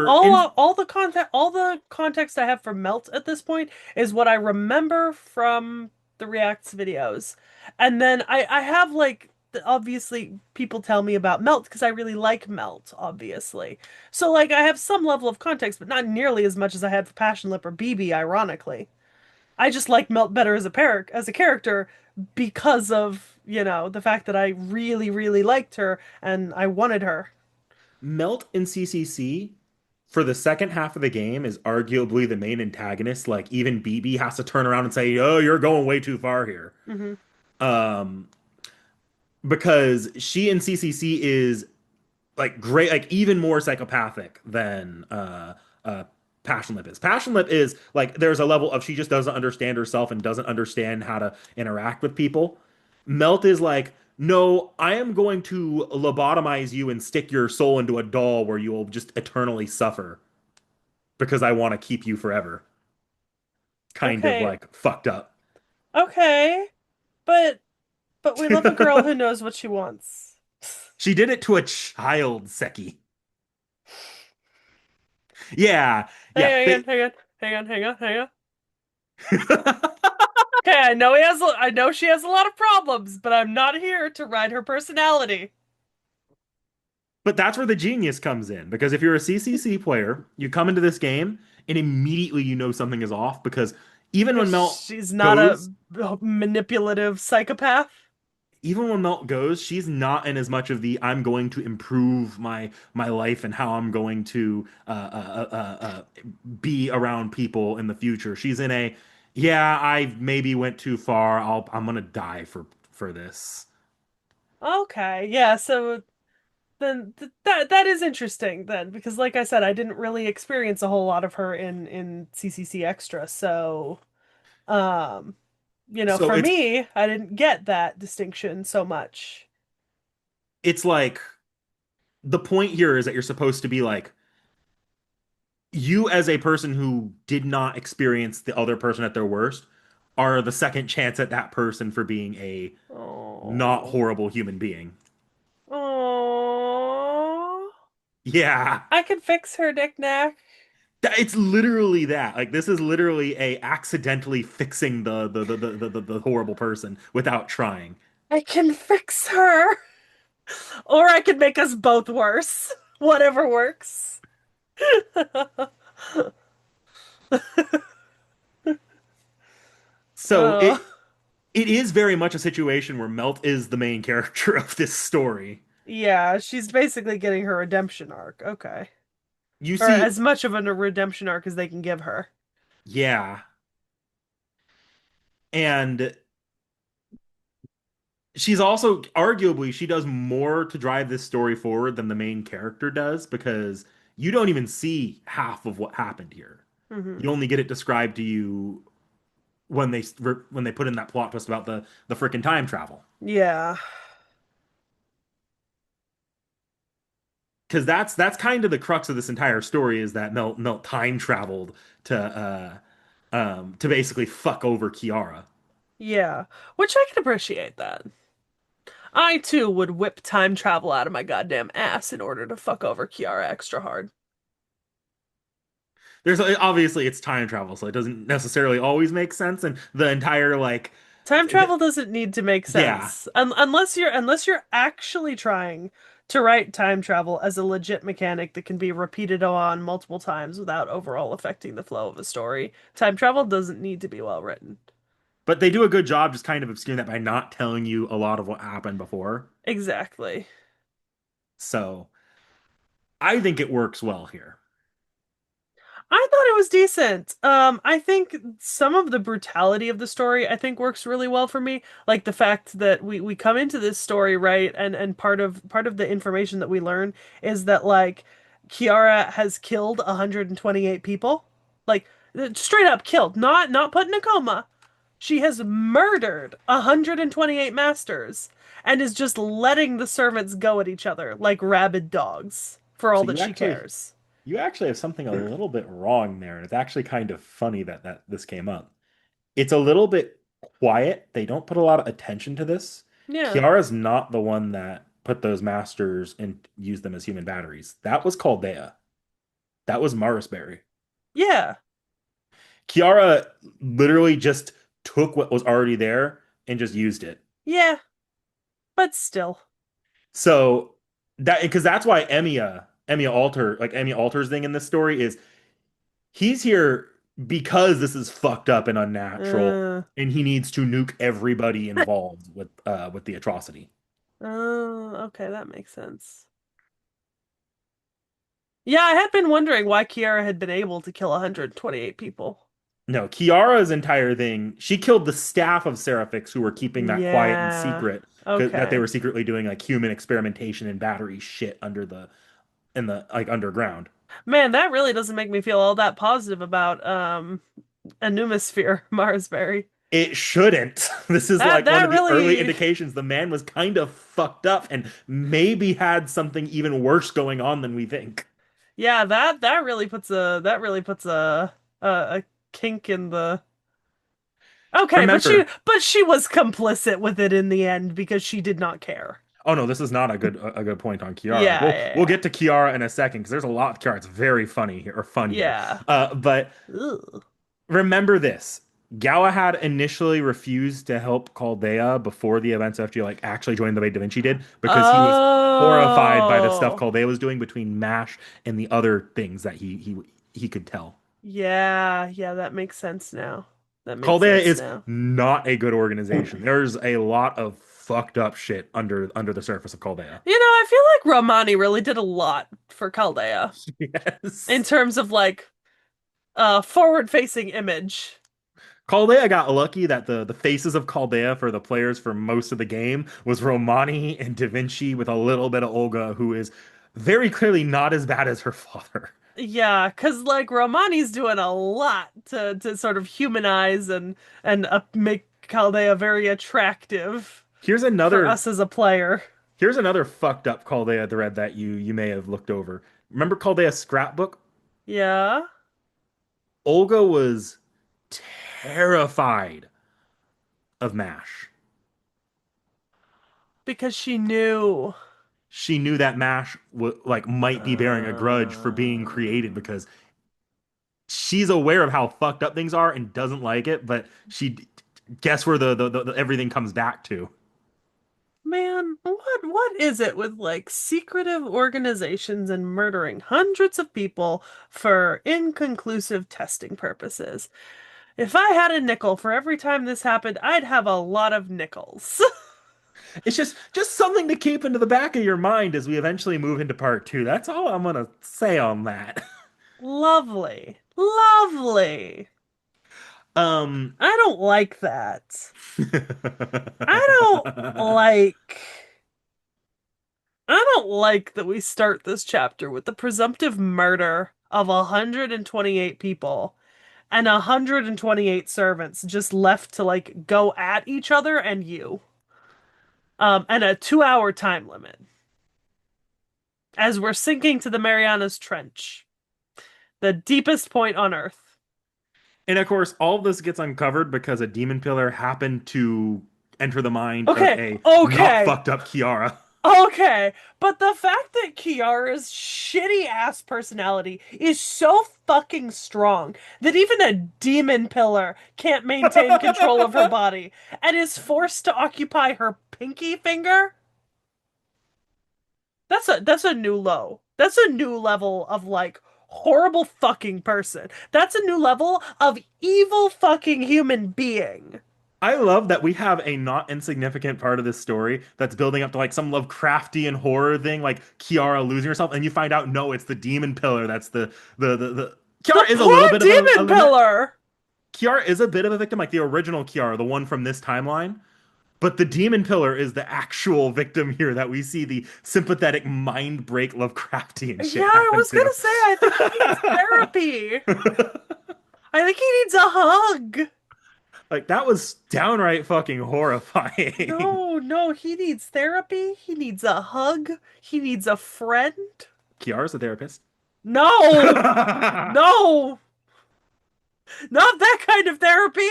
Speaker 1: Well,
Speaker 2: for in
Speaker 1: all the context I have for Melt at this point is what I remember from the Reacts videos. And then I have like obviously people tell me about Melt because I really like Melt, obviously. So like I have some level of context, but not nearly as much as I had for Passion Lip or BB, ironically. I just like Melt better as a character because of, the fact that I really, really liked her and I wanted her.
Speaker 2: Melt in CCC, for the second half of the game, is arguably the main antagonist. Like even BB has to turn around and say, "Oh, you're going way too far here,"
Speaker 1: Hmm.
Speaker 2: um, because she in CCC is like great, like even more psychopathic than Passion Lip is. Passion Lip is like there's a level of she just doesn't understand herself and doesn't understand how to interact with people. Melt is like, no, I am going to lobotomize you and stick your soul into a doll where you will just eternally suffer because I want to keep you forever. Kind of
Speaker 1: Okay.
Speaker 2: like fucked up.
Speaker 1: Okay. But we love a girl who knows what she wants.
Speaker 2: She did it to a child, Seki. Yeah, yeah.
Speaker 1: Hang on, hang on, hang on, hang on, hang on. Okay, I know she has a lot of problems, but I'm not here to ride her personality.
Speaker 2: But that's where the genius comes in, because if you're a CCC player, you come into this game and immediately you know something is off, because even
Speaker 1: Because
Speaker 2: when Melt
Speaker 1: she's not a
Speaker 2: goes,
Speaker 1: manipulative psychopath.
Speaker 2: she's not in as much of the I'm going to improve my life and how I'm going to be around people in the future. She's in a, yeah, I maybe went too far. I'm gonna die for this.
Speaker 1: Okay, yeah, so then that is interesting then, because like I said, I didn't really experience a whole lot of her in CCC Extra, so um,
Speaker 2: So
Speaker 1: for me, I didn't get that distinction so much.
Speaker 2: it's like the point here is that you're supposed to be like, you as a person who did not experience the other person at their worst are the second chance at that person for being a not
Speaker 1: Oh.
Speaker 2: horrible human being.
Speaker 1: Oh.
Speaker 2: Yeah.
Speaker 1: I can fix her knick-knack.
Speaker 2: It's literally that. Like this is literally a accidentally fixing the horrible person without trying.
Speaker 1: I can fix her. Or I can make us both worse. Whatever works.
Speaker 2: So
Speaker 1: Oh,
Speaker 2: it is very much a situation where Melt is the main character of this story.
Speaker 1: yeah, she's basically getting her redemption arc. Okay.
Speaker 2: You
Speaker 1: Or
Speaker 2: see,
Speaker 1: as much of a redemption arc as they can give her.
Speaker 2: yeah. And she's also arguably she does more to drive this story forward than the main character does because you don't even see half of what happened here.
Speaker 1: Hmm.
Speaker 2: You only get it described to you when they put in that plot twist about the freaking time travel.
Speaker 1: Yeah.
Speaker 2: Because that's kind of the crux of this entire story is that Melt time traveled to basically fuck over Kiara.
Speaker 1: Yeah. Which I can appreciate that. I too would whip time travel out of my goddamn ass in order to fuck over Kiara extra hard.
Speaker 2: There's obviously it's time travel, so it doesn't necessarily always make sense, and the entire like,
Speaker 1: Time
Speaker 2: th
Speaker 1: travel doesn't need to make
Speaker 2: yeah.
Speaker 1: sense unless you're actually trying to write time travel as a legit mechanic that can be repeated on multiple times without overall affecting the flow of a story. Time travel doesn't need to be well written.
Speaker 2: But they do a good job just kind of obscuring that by not telling you a lot of what happened before.
Speaker 1: Exactly.
Speaker 2: So I think it works well here.
Speaker 1: I thought it was decent. I think some of the brutality of the story I think works really well for me. Like the fact that we come into this story, right, and part of the information that we learn is that like Kiara has killed 128 people. Like straight up killed, not put in a coma. She has murdered 128 masters and is just letting the servants go at each other like rabid dogs for all
Speaker 2: So
Speaker 1: that she cares.
Speaker 2: you actually have something a little bit wrong there, and it's actually kind of funny that this came up. It's a little bit quiet. They don't put a lot of attention to this.
Speaker 1: Yeah.
Speaker 2: Kiara's not the one that put those masters and used them as human batteries. That was Chaldea. That was Marisberry.
Speaker 1: Yeah.
Speaker 2: Kiara literally just took what was already there and just used it.
Speaker 1: Yeah, but still.
Speaker 2: So that because that's why Emiya Alter's thing in this story is he's here because this is fucked up and unnatural,
Speaker 1: Uh,
Speaker 2: and he needs to nuke everybody involved with the atrocity.
Speaker 1: okay, that makes sense. Yeah, I had been wondering why Kiara had been able to kill 128 people.
Speaker 2: No, Kiara's entire thing, she killed the staff of Seraphix who were keeping that quiet and
Speaker 1: Yeah.
Speaker 2: secret that they were
Speaker 1: Okay.
Speaker 2: secretly doing like human experimentation and battery shit in the like underground.
Speaker 1: Man, that really doesn't make me feel all that positive about Anumosphere, Marsberry.
Speaker 2: It shouldn't. This is
Speaker 1: That
Speaker 2: like one
Speaker 1: that
Speaker 2: of the early
Speaker 1: really
Speaker 2: indications the man was kind of fucked up and maybe had something even worse going on than we think.
Speaker 1: yeah, that really puts a kink in the. Okay,
Speaker 2: Remember,
Speaker 1: but she was complicit with it in the end because she did not care.
Speaker 2: oh no, this is not a good point on Kiara.
Speaker 1: Yeah,
Speaker 2: We'll
Speaker 1: yeah,
Speaker 2: get to Kiara in a second because there's a lot of Kiara. It's very funny here or fun here.
Speaker 1: yeah.
Speaker 2: But
Speaker 1: Yeah. Ugh.
Speaker 2: remember this. Galahad initially refused to help Chaldea before the events after like actually joined the way Da Vinci did because he was horrified by the stuff
Speaker 1: Oh.
Speaker 2: Chaldea was doing between MASH and the other things that he could tell.
Speaker 1: Yeah, yeah, that makes sense now. That makes
Speaker 2: Chaldea
Speaker 1: sense
Speaker 2: is
Speaker 1: now.
Speaker 2: not a good organization. There's a lot of fucked up shit under the surface of Chaldea.
Speaker 1: You know, I feel like Romani really did a lot for Chaldea in
Speaker 2: Yes.
Speaker 1: terms of like forward-facing image.
Speaker 2: Chaldea got lucky that the faces of Chaldea for the players for most of the game was Romani and Da Vinci with a little bit of Olga, who is very clearly not as bad as her father.
Speaker 1: Yeah, 'cause like Romani's doing a lot to sort of humanize and make Chaldea very attractive
Speaker 2: Here's
Speaker 1: for
Speaker 2: another
Speaker 1: us as a player.
Speaker 2: here's another fucked up Chaldea thread that you may have looked over. Remember Chaldea's scrapbook?
Speaker 1: Yeah,
Speaker 2: Olga was terrified of MASH.
Speaker 1: because she knew.
Speaker 2: She knew that like might be bearing a grudge for being created
Speaker 1: Uh,
Speaker 2: because she's aware of how fucked up things are and doesn't like it, but she guess where the everything comes back to.
Speaker 1: Man, what is it with like secretive organizations and murdering hundreds of people for inconclusive testing purposes? If I had a nickel for every time this happened, I'd have a lot of nickels.
Speaker 2: It's just something to keep into the back of your mind as we eventually move into part two. That's all I'm gonna say on that.
Speaker 1: Lovely. Lovely.
Speaker 2: Um,
Speaker 1: I don't like that. I don't like I don't like that we start this chapter with the presumptive murder of 128 people and 128 servants just left to like go at each other and you. And a 2-hour time limit as we're sinking to the Marianas Trench, the deepest point on Earth.
Speaker 2: and of course, all of this gets uncovered because a demon pillar happened to enter the mind of
Speaker 1: Okay,
Speaker 2: a not
Speaker 1: okay,
Speaker 2: fucked up Kiara.
Speaker 1: okay. But the fact that Kiara's shitty ass personality is so fucking strong that even a demon pillar can't maintain control of her body and is forced to occupy her pinky finger. That's a new low. That's a new level of like horrible fucking person. That's a new level of evil fucking human being.
Speaker 2: I love that we have a not insignificant part of this story that's building up to like some Lovecraftian horror thing, like Kiara losing herself, and you find out no, it's the demon pillar. That's the
Speaker 1: The
Speaker 2: Kiara is a
Speaker 1: poor
Speaker 2: little bit of
Speaker 1: demon pillar.
Speaker 2: Kiara is a bit of a victim, like the original Kiara, the one from this timeline. But the demon pillar is the actual victim here that we see the sympathetic mind break Lovecraftian
Speaker 1: Yeah,
Speaker 2: shit
Speaker 1: I
Speaker 2: happen
Speaker 1: was gonna
Speaker 2: to.
Speaker 1: say I think he needs therapy. I think he needs a hug.
Speaker 2: Like that was downright fucking horrifying.
Speaker 1: No, no, he needs therapy. He needs a hug. He needs a friend.
Speaker 2: Kiara's a therapist.
Speaker 1: No, no, not that kind of therapy.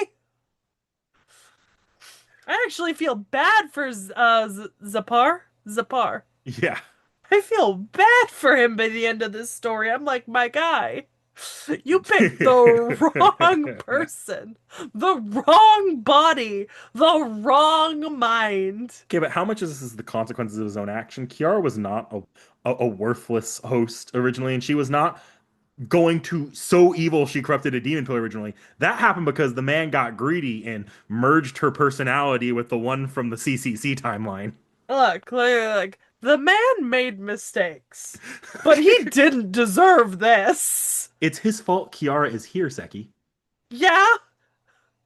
Speaker 1: I actually feel bad for Zapar. Zapar.
Speaker 2: Yeah.
Speaker 1: I feel bad for him by the end of this story. I'm like, my guy, you picked the wrong person, the wrong body, the wrong mind.
Speaker 2: Okay, but how much is this the consequences of his own action? Kiara was not a worthless host originally, and she was not going to so evil she corrupted a demon pill originally. That happened because the man got greedy and merged her personality with the one from the CCC timeline.
Speaker 1: Look, the man made mistakes, but he didn't deserve this.
Speaker 2: It's his fault Kiara is here, Seki.
Speaker 1: Yeah,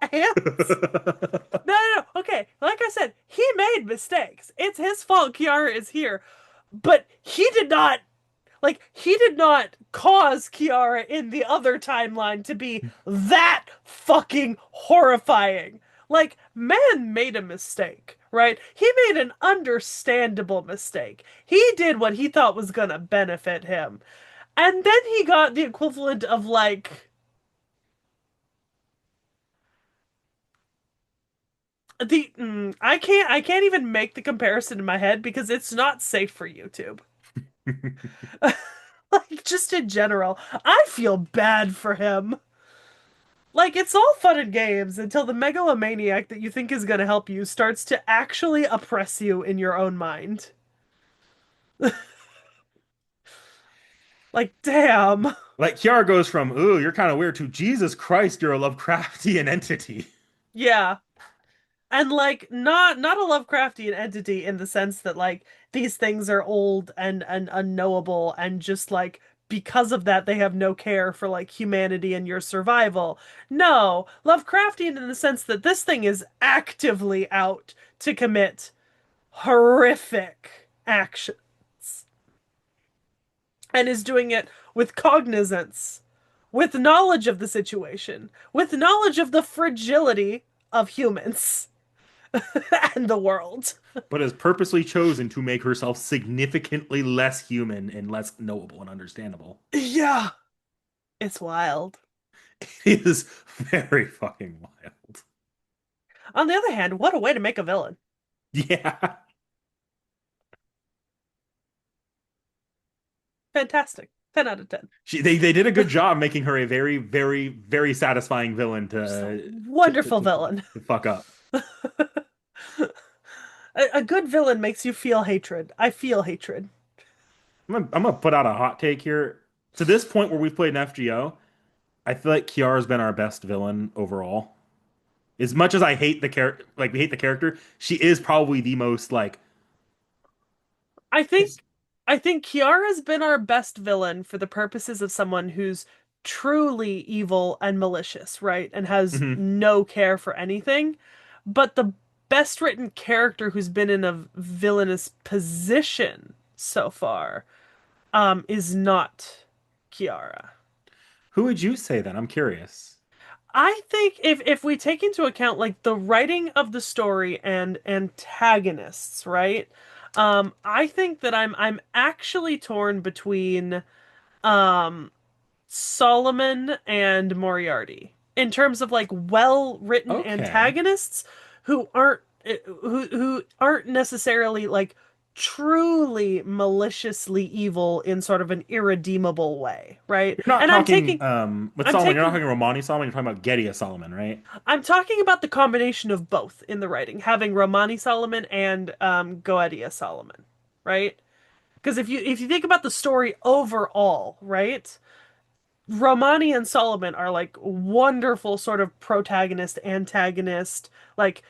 Speaker 1: and no, no, no. Okay, like I said, he made mistakes. It's his fault Kiara is here, but he did not cause Kiara in the other timeline to be that fucking horrifying. Like, man made a mistake, right? He made an understandable mistake. He did what he thought was gonna benefit him. And then he got the equivalent of like I can't even make the comparison in my head because it's not safe for YouTube. Like just in general, I feel bad for him. Like it's all fun and games until the megalomaniac that you think is going to help you starts to actually oppress you in your own mind. Like damn.
Speaker 2: Like Kiara goes from, ooh, you're kind of weird to Jesus Christ, you're a Lovecraftian entity.
Speaker 1: Yeah. And like not a Lovecraftian entity in the sense that like these things are old and unknowable and just like because of that they have no care for like humanity and your survival. No, Lovecraftian in the sense that this thing is actively out to commit horrific actions and is doing it with cognizance, with knowledge of the situation, with knowledge of the fragility of humans and the world.
Speaker 2: But has purposely chosen to make herself significantly less human and less knowable and understandable.
Speaker 1: Yeah, it's wild.
Speaker 2: It is very fucking wild.
Speaker 1: On the other hand, what a way to make a villain.
Speaker 2: Yeah.
Speaker 1: Fantastic. 10 out of 10.
Speaker 2: They did a good job making her a very, very, very satisfying villain
Speaker 1: Just a
Speaker 2: to,
Speaker 1: wonderful villain.
Speaker 2: to fuck up.
Speaker 1: A good villain makes you feel hatred. I feel hatred.
Speaker 2: I'm gonna put out a hot take here. To this point where we've played an FGO, I feel like Kiara's been our best villain overall. As much as I hate the character, like we hate the character, she is probably the most like
Speaker 1: I
Speaker 2: it's
Speaker 1: think I think Kiara's been our best villain for the purposes of someone who's truly evil and malicious, right? And has
Speaker 2: Hmm.
Speaker 1: no care for anything. But the best written character who's been in a villainous position so far is not Kiara.
Speaker 2: Who would you say then? I'm curious.
Speaker 1: I think if we take into account like the writing of the story and antagonists, right? I think that I'm actually torn between um Solomon and Moriarty in terms of like well-written
Speaker 2: Okay.
Speaker 1: antagonists who aren't necessarily like truly maliciously evil in sort of an irredeemable way, right?
Speaker 2: You're not
Speaker 1: And I'm
Speaker 2: talking
Speaker 1: taking
Speaker 2: with
Speaker 1: I'm
Speaker 2: Solomon, you're not
Speaker 1: taking
Speaker 2: talking Romani Solomon, you're talking about Gedya Solomon, right?
Speaker 1: I'm talking about the combination of both in the writing, having Romani Solomon and Goetia Solomon, right? Because if you think about the story overall, right? Romani and Solomon are like wonderful sort of protagonist, antagonist, like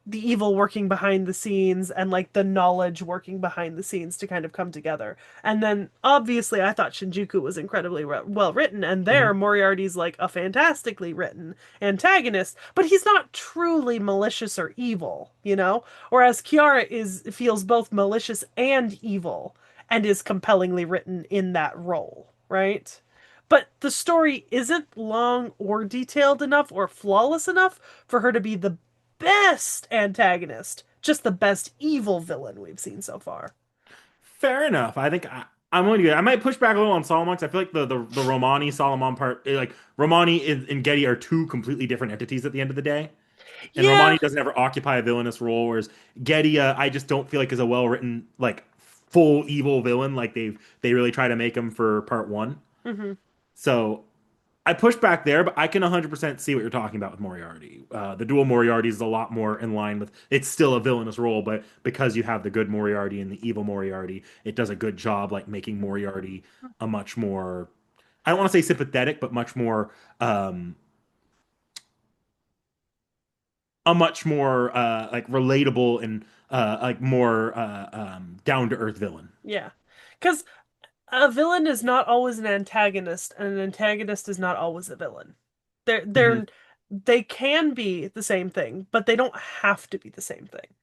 Speaker 1: the evil working behind the scenes and like the knowledge working behind the scenes to kind of come together. And then obviously I thought Shinjuku was incredibly well written, and there
Speaker 2: Hmm.
Speaker 1: Moriarty's like a fantastically written antagonist, but he's not truly malicious or evil, you know? Whereas Kiara is feels both malicious and evil and is compellingly written in that role, right? But the story isn't long or detailed enough or flawless enough for her to be the best antagonist, just the best evil villain we've seen so far.
Speaker 2: Fair enough. I'm going to I might push back a little on Solomon because I feel like the Romani Solomon part, like Romani and Getty are two completely different entities at the end of the day. And
Speaker 1: Yeah.
Speaker 2: Romani doesn't ever occupy a villainous role, whereas Getty, I just don't feel like is a well written like full evil villain like they really try to make him for part one.
Speaker 1: Hmm.
Speaker 2: So I push back there, but I can 100% see what you're talking about with Moriarty. The dual Moriarty is a lot more in line with it's still a villainous role, but because you have the good Moriarty and the evil Moriarty, it does a good job like making Moriarty a much more I don't want to say sympathetic, but much more um a much more like relatable and like more down to earth villain.
Speaker 1: Yeah. Because a villain is not always an antagonist, and an antagonist is not always a villain. They're
Speaker 2: Hmm.
Speaker 1: they're they can be the same thing, but they don't have to be the same thing.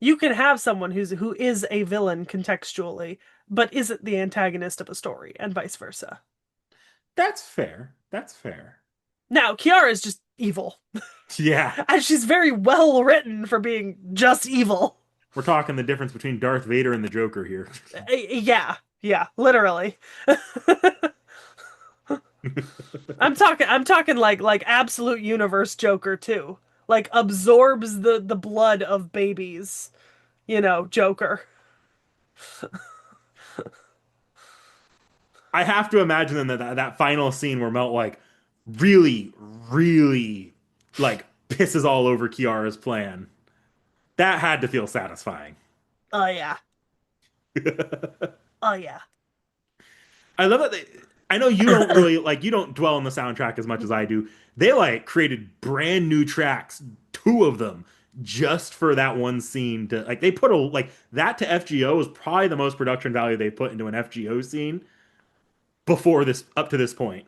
Speaker 1: You can have someone who is a villain contextually, but isn't the antagonist of a story, and vice versa.
Speaker 2: That's fair. That's fair.
Speaker 1: Now, Kiara is just evil.
Speaker 2: Yeah.
Speaker 1: And she's very well written for being just evil.
Speaker 2: We're talking the difference between Darth Vader and the Joker here.
Speaker 1: Yeah, yeah, literally. I'm talking like absolute universe Joker too. Like absorbs the blood of babies, Joker.
Speaker 2: I have to imagine then that final scene where Melt like really, really like pisses all over Kiara's plan. That had to feel satisfying.
Speaker 1: Oh yeah. Oh yeah.
Speaker 2: I love that I know you don't really like you don't dwell on the soundtrack as much as I do. They like created brand new tracks, two of them, just for that one scene to like they put a like that to FGO is probably the most production value they put into an FGO scene before this up to this point.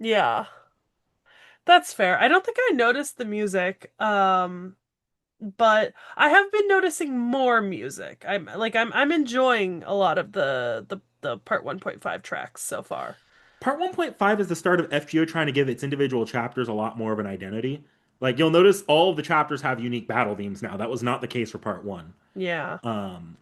Speaker 1: Yeah. That's fair. I don't think I noticed the music. But I have been noticing more music. I'm enjoying a lot of the part 1.5 tracks so far.
Speaker 2: Part 1.5 is the start of FGO trying to give its individual chapters a lot more of an identity. Like you'll notice all of the chapters have unique battle themes now. That was not the case for part 1.
Speaker 1: Yeah.
Speaker 2: Um,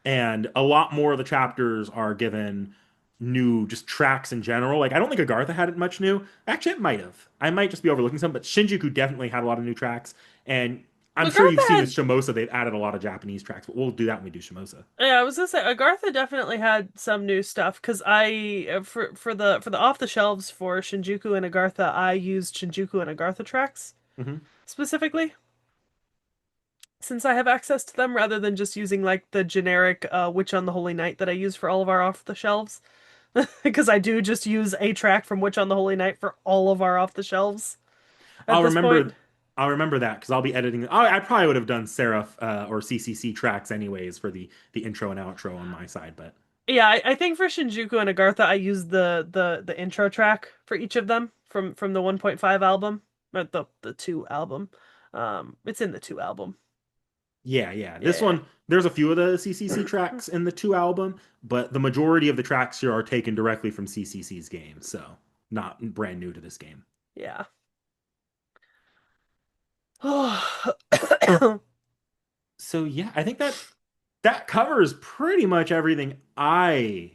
Speaker 2: and a lot more of the chapters are given new just tracks in general. Like I don't think Agartha had it much new. Actually, it might have. I might just be overlooking some, but Shinjuku definitely had a lot of new tracks. And I'm sure you've
Speaker 1: Agartha
Speaker 2: seen with
Speaker 1: had
Speaker 2: Shimosa, they've added a lot of Japanese tracks, but we'll do that when we do Shimosa.
Speaker 1: Yeah, I was gonna say Agartha definitely had some new stuff because I for the off the shelves for Shinjuku and Agartha, I used Shinjuku and Agartha tracks
Speaker 2: Hmm.
Speaker 1: specifically since I have access to them rather than just using like the generic Witch on the Holy Night that I use for all of our off the shelves. Because I do just use a track from Witch on the Holy Night for all of our off the shelves at
Speaker 2: I'll
Speaker 1: this point.
Speaker 2: remember. I'll remember that because I'll be editing. I probably would have done Seraph or CCC tracks anyways for the intro and outro on my side, but.
Speaker 1: Yeah, I think for Shinjuku and Agartha, I used the intro track for each of them from the 1.5 album, or the 2 album. It's in the 2 album.
Speaker 2: Yeah, yeah. This
Speaker 1: Yeah.
Speaker 2: one, there's a few of the CCC tracks in the 2 album, but the majority of the tracks here are taken directly from CCC's game, so not brand new to this game.
Speaker 1: Yeah.
Speaker 2: So yeah, I think that covers pretty much everything I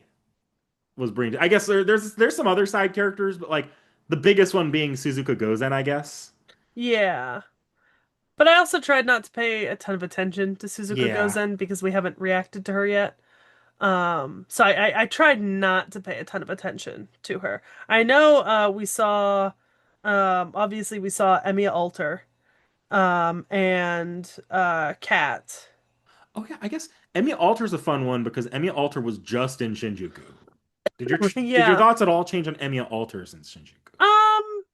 Speaker 2: was bringing. I guess there's some other side characters, but like the biggest one being Suzuka Gozen, I guess.
Speaker 1: Yeah. But I also tried not to pay a ton of attention to Suzuka
Speaker 2: Yeah.
Speaker 1: Gozen because we haven't reacted to her yet. So I tried not to pay a ton of attention to her. I know we saw obviously we saw Emiya Alter and Cat.
Speaker 2: Oh yeah, I guess Emiya Alter's a fun one because Emiya Alter was just in Shinjuku. Did your
Speaker 1: Yeah.
Speaker 2: thoughts at all change on Emiya Alter since Shinjuku?
Speaker 1: Um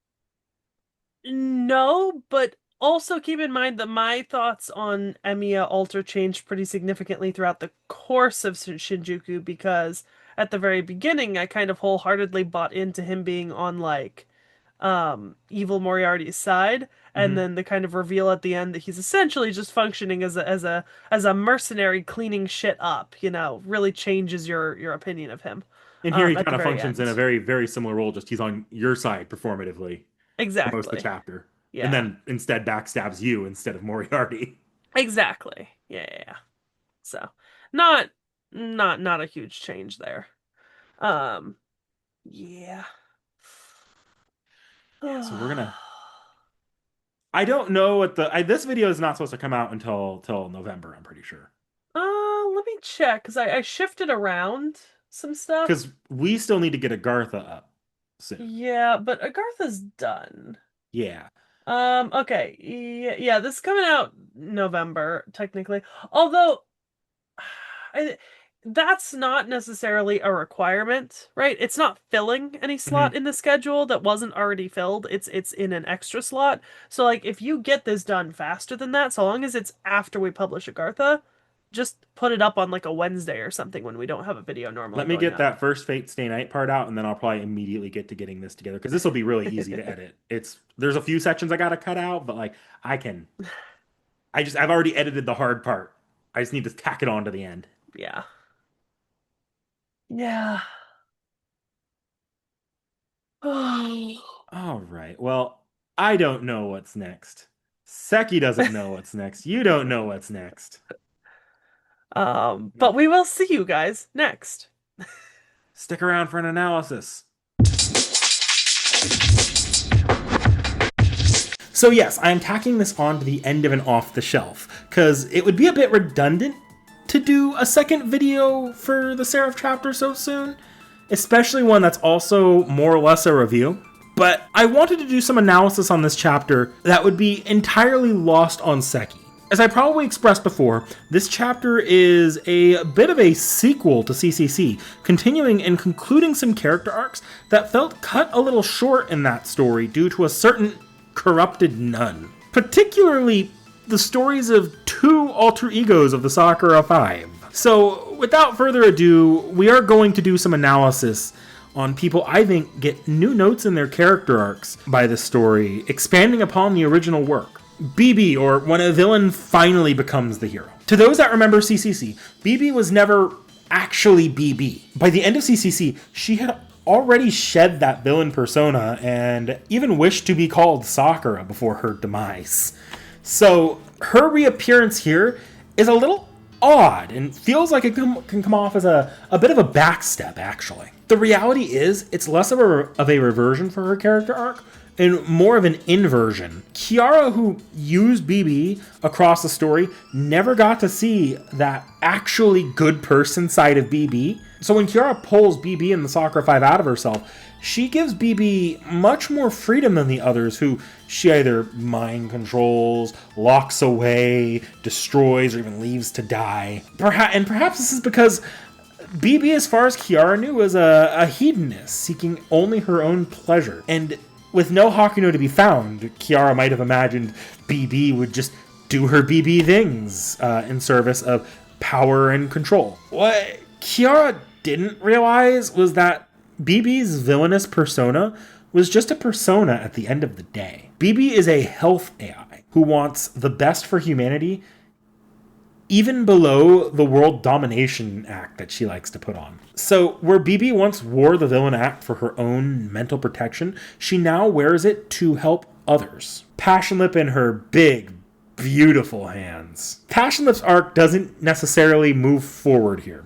Speaker 1: No, but also keep in mind that my thoughts on Emiya Alter changed pretty significantly throughout the course of Shinjuku because at the very beginning I kind of wholeheartedly bought into him being on like evil Moriarty's side, and
Speaker 2: Hmm.
Speaker 1: then the kind of reveal at the end that he's essentially just functioning as a mercenary cleaning shit up, really changes your opinion of him
Speaker 2: And here he
Speaker 1: at the
Speaker 2: kind of
Speaker 1: very
Speaker 2: functions in a
Speaker 1: end.
Speaker 2: very, very similar role, just he's on your side performatively for most of the
Speaker 1: Exactly.
Speaker 2: chapter. And
Speaker 1: Yeah.
Speaker 2: then instead backstabs you instead of Moriarty.
Speaker 1: Exactly. Yeah, yeah, yeah. So, not not a huge change there. Um, yeah.
Speaker 2: Yeah, so we're gonna. I don't know what this video is not supposed to come out until till November, I'm pretty sure.
Speaker 1: Let me check because I shifted around some stuff.
Speaker 2: Because we still need to get Agartha up soon.
Speaker 1: Yeah, but Agartha's done.
Speaker 2: Yeah.
Speaker 1: Okay. Yeah, this is coming out November, technically. Although I, that's not necessarily a requirement, right? It's not filling any slot
Speaker 2: Hmm.
Speaker 1: in the schedule that wasn't already filled. It's in an extra slot. So like if you get this done faster than that, so long as it's after we publish Agartha, just put it up on like a Wednesday or something when we don't have a video normally
Speaker 2: Let me
Speaker 1: going
Speaker 2: get
Speaker 1: up.
Speaker 2: that first Fate Stay Night part out, and then I'll probably immediately get to getting this together because this will be really easy to edit. There's a few sections I gotta cut out, but like I can I've already edited the hard part. I just need to tack it on to the end.
Speaker 1: Yeah. Yeah.
Speaker 2: All right. Well, I don't know what's next. Seki doesn't know what's next. You don't know what's next.
Speaker 1: But we will see you guys next.
Speaker 2: Stick around for an analysis. So yes, I am tacking this on to the end of an off the shelf, because it would be a bit redundant to do a second video for the Seraph chapter so soon, especially one that's also more or less a review. But I wanted to do some analysis on this chapter that would be entirely lost on Seki. As I probably expressed before, this chapter is a bit of a sequel to CCC, continuing and concluding some character arcs that felt cut a little short in that story due to a certain corrupted nun. Particularly the stories of two alter egos of the Sakura Five. So, without further ado, we are going to do some analysis on people I think get new notes in their character arcs by this story, expanding upon the original work. BB, or when a villain finally becomes the hero. To those that remember CCC, BB was never actually BB. By the end of CCC, she had already shed that villain persona and even wished to be called Sakura before her demise. So her reappearance here is a little odd and feels like it can come off as a bit of a backstep, actually. The reality is, it's less of a reversion for her character arc and more of an inversion. Kiara, who used BB across the story, never got to see that actually good person side of BB. So when Kiara pulls BB and the Sakura 5 out of herself, she gives BB much more freedom than the others, who she either mind controls, locks away, destroys, or even leaves to die. Perhaps this is because BB, as far as Kiara knew, was a hedonist, seeking only her own pleasure. And with no Hakuno to be found, Kiara might have imagined BB would just do her BB things in service of power and control. What Kiara didn't realize was that BB's villainous persona was just a persona at the end of the day. BB is a health AI who wants the best for humanity, even below the world domination act that she likes to put on. So, where BB once wore the villain act for her own mental protection, she now wears it to help others. Passionlip in her big, beautiful hands. Passionlip's arc doesn't necessarily move forward here.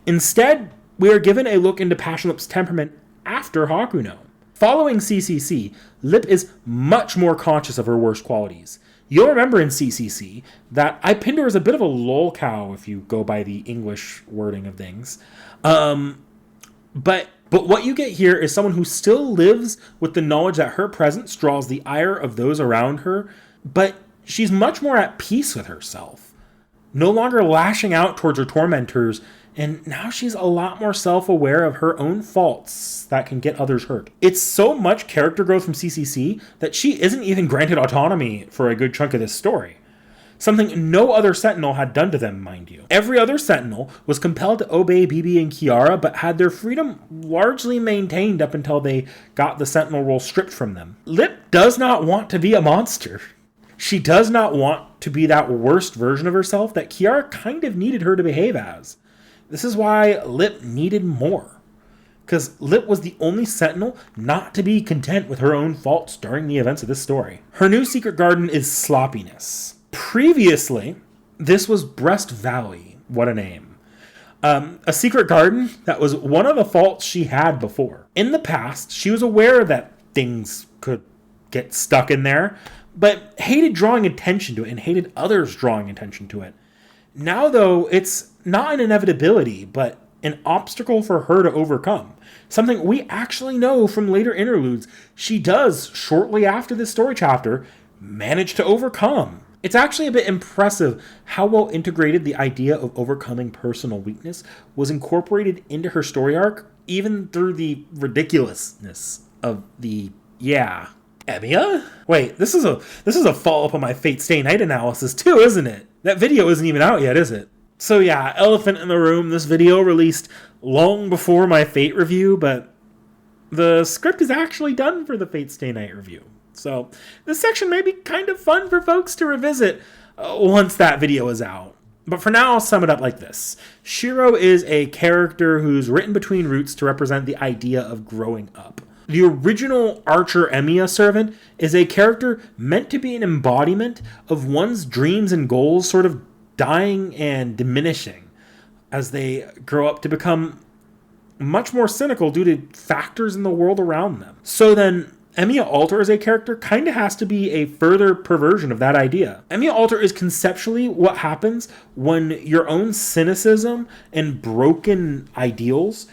Speaker 2: Instead, we are given a look into Passionlip's temperament after Hakuno. Following CCC, Lip is much more conscious of her worst qualities. You'll remember in CCC that I pinned her as a bit of a lolcow if you go by the English wording of things. But what you get here is someone who still lives with the knowledge that her presence draws the ire of those around her, but she's much more at peace with herself. No longer lashing out towards her tormentors, and now she's a lot more self-aware of her own faults that can get others hurt. It's so much character growth from CCC that she isn't even granted autonomy for a good chunk of this story. Something no other Sentinel had done to them, mind you. Every other Sentinel was compelled to obey BB and Kiara, but had their freedom largely maintained up until they got the Sentinel role stripped from them. Lip does not want to be a monster. She does not want to be that worst version of herself that Kiara kind of needed her to behave as. This is why Lip needed more. Because Lip was the only Sentinel not to be content with her own faults during the events of this story. Her new secret garden is sloppiness. Previously, this was Breast Valley. What a name. A secret garden that was one of the faults she had before. In the past, she was aware that things could get stuck in there, but hated drawing attention to it and hated others drawing attention to it. Now, though, it's not an inevitability, but an obstacle for her to overcome. Something we actually know from later interludes she does, shortly after this story chapter, manage to overcome. It's actually a bit impressive how well integrated the idea of overcoming personal weakness was incorporated into her story arc, even through the ridiculousness of the, Emiya? Wait, this is a follow-up on my Fate Stay Night analysis too, isn't it? That video isn't even out yet, is it? So yeah, elephant in the room, this video released long before my Fate review, but the script is actually done for the Fate Stay Night review. So this section may be kind of fun for folks to revisit once that video is out. But for now, I'll sum it up like this. Shiro is a character who's written between roots to represent the idea of growing up. The original Archer Emiya servant is a character meant to be an embodiment of one's dreams and goals sort of dying and diminishing as they grow up to become much more cynical due to factors in the world around them. So then, Emiya Alter as a character kind of has to be a further perversion of that idea. Emiya Alter is conceptually what happens when your own cynicism and broken ideals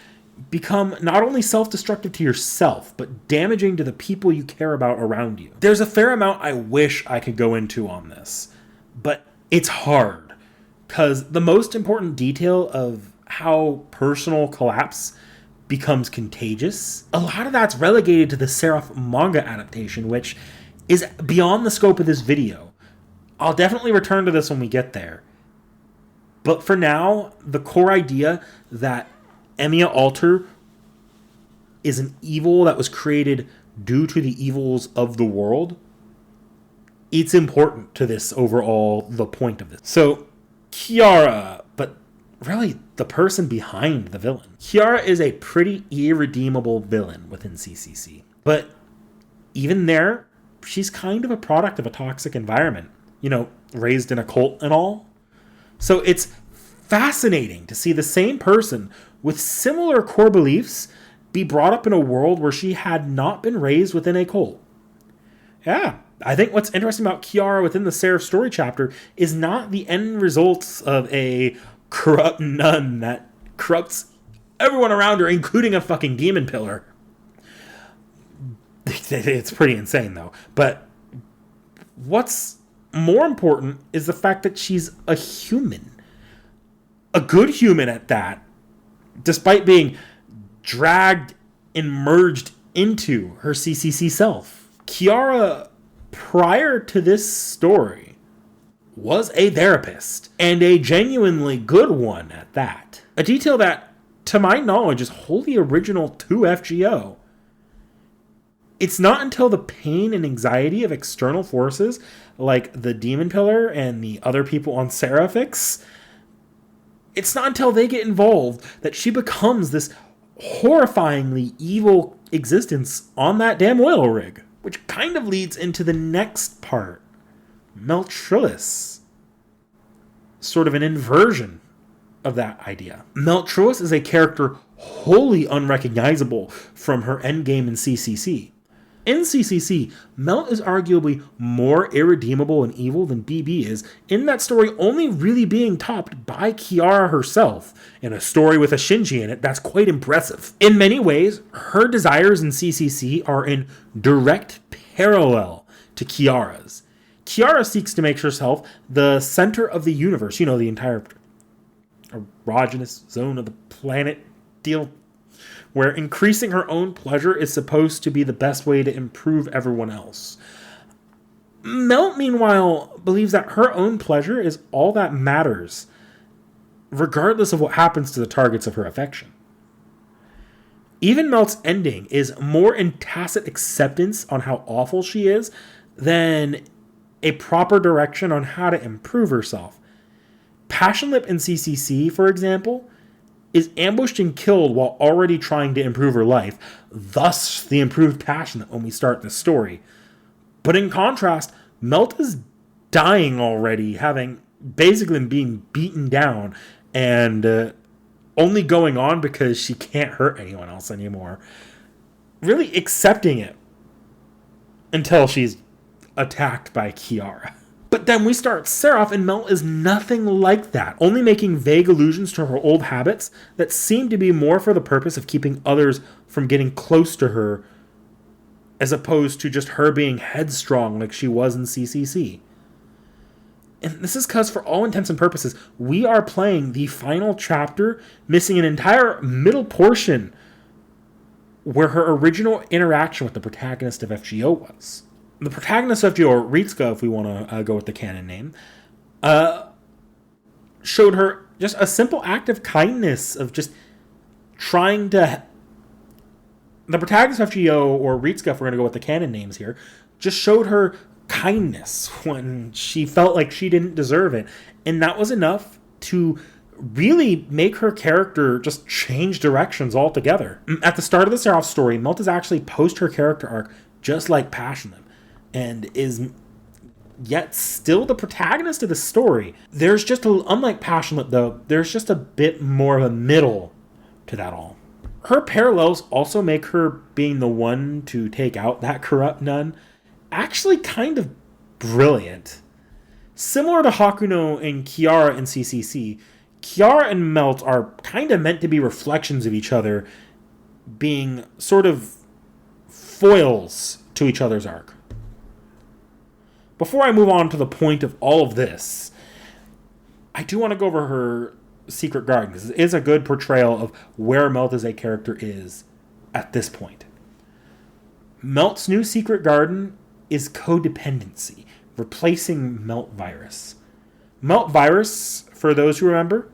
Speaker 2: become not only self-destructive to yourself, but damaging to the people you care about around you. There's a fair amount I wish I could go into on this, but it's hard, because the most important detail of how personal collapse becomes contagious, a lot of that's relegated to the Seraph manga adaptation, which is beyond the scope of this video. I'll definitely return to this when we get there. But for now, the core idea that Emiya Alter is an evil that was created due to the evils of the world, it's important to this overall, the point of this. So, Kiara, but really the person behind the villain. Kiara is a pretty irredeemable villain within CCC. But even there, she's kind of a product of a toxic environment. You know, raised in a cult and all. So it's fascinating to see the same person with similar core beliefs be brought up in a world where she had not been raised within a cult. Yeah, I think what's interesting about Kiara within the Seraph story chapter is not the end results of a corrupt nun that corrupts everyone around her, including a fucking demon pillar. It's pretty insane, though. But what's more important is the fact that she's a human. A good human at that, despite being dragged and merged into her CCC self. Kiara, prior to this story, was a therapist, and a genuinely good one at that. A detail that to my knowledge, is wholly original to FGO. It's not until the pain and anxiety of external forces, like the Demon Pillar and the other people on SE.R.A.P.H, it's not until they get involved that she becomes this horrifyingly evil existence on that damn oil rig. Which kind of leads into the next part. Meltruis. Sort of an inversion of that idea. Meltruis is a character wholly unrecognizable from her endgame in CCC. In CCC, Melt is arguably more irredeemable and evil than BB is, in that story only really being topped by T.H.E herself, in a story with a Shinji in it that's quite impressive. In many ways, her desires in CCC are in direct parallel to Kiara's. T.H.E seeks to make herself the center of the universe, the entire erogenous zone of the planet deal, where increasing her own pleasure is supposed to be the best way to improve everyone else. Melt, meanwhile, believes that her own pleasure is all that matters, regardless of what happens to the targets of her affection. Even Melt's ending is more in tacit acceptance on how awful she is than a proper direction on how to improve herself. Passionlip in CCC, for example, is ambushed and killed while already trying to improve her life, thus the improved Passionlip when we start the story. But in contrast, Melt is dying already, having basically being beaten down, and only going on because she can't hurt anyone else anymore. Really accepting it until she's attacked by T.H.E. But then we start Seraph, and Melt is nothing like that, only making vague allusions to her old habits that seem to be more for the purpose of keeping others from getting close to her, as opposed to just her being headstrong like she was in CCC. And this is because, for all intents and purposes, we are playing the final chapter, missing an entire middle portion where her original interaction with the protagonist of FGO was. The protagonist of FGO, or Ritsuka, if we want to go with the canon name, showed her just a simple act of kindness, of just trying to... The protagonist of FGO, or Ritsuka, if we're going to go with the canon names here, just showed her kindness when she felt like she didn't deserve it. And that was enough to really make her character just change directions altogether. At the start of the Seraph story, Melt is actually post her character arc, just like Passionate, and is yet still the protagonist of the story. There's just unlike Passionate though, there's just a bit more of a middle to that all. Her parallels also make her being the one to take out that corrupt nun actually kind of brilliant. Similar to Hakuno and Kiara in CCC, Kiara and Melt are kind of meant to be reflections of each other, being sort of foils to each other's arc. Before I move on to the point of all of this, I do want to go over her Secret Garden, because it is a good portrayal of where Melt as a character is at this point. Melt's new Secret Garden is codependency, replacing Melt Virus. Melt Virus, for those who remember,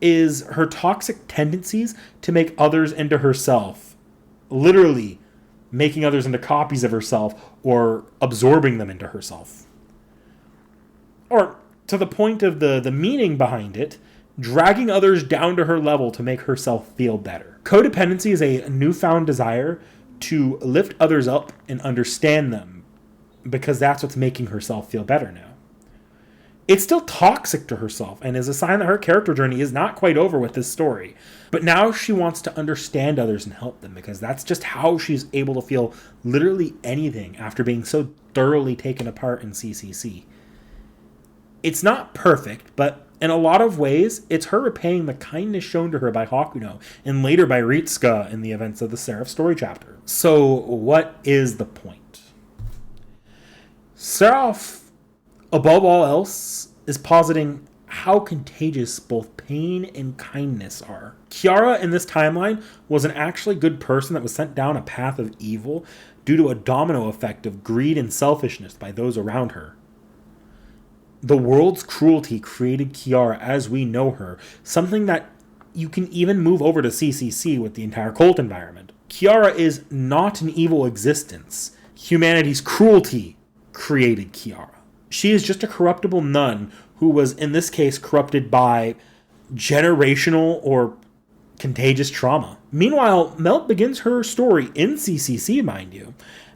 Speaker 2: is her toxic tendencies to make others into herself. Literally making others into copies of herself or absorbing them into herself. Or, to the point of the meaning behind it, dragging others down to her level to make herself feel better. Codependency is a newfound desire to lift others up and understand them, because that's what's making herself feel better now. It's still toxic to herself and is a sign that her character journey is not quite over with this story. But now she wants to understand others and help them, because that's just how she's able to feel literally anything after being so thoroughly taken apart in CCC. It's not perfect, but in a lot of ways, it's her repaying the kindness shown to her by Hakuno and later by Ritsuka in the events of the Seraph story chapter. So, what is the point? Seraph, above all else, is positing how contagious both pain and kindness are. Kiara in this timeline was an actually good person that was sent down a path of evil due to a domino effect of greed and selfishness by those around her. The world's cruelty created Kiara as we know her, something that You can even move over to CCC with the entire cult environment. Kiara is not an evil existence. Humanity's cruelty created Kiara. She is just a corruptible nun who was, in this case, corrupted by generational or contagious trauma. Meanwhile, Melt begins her story in CCC, mind you,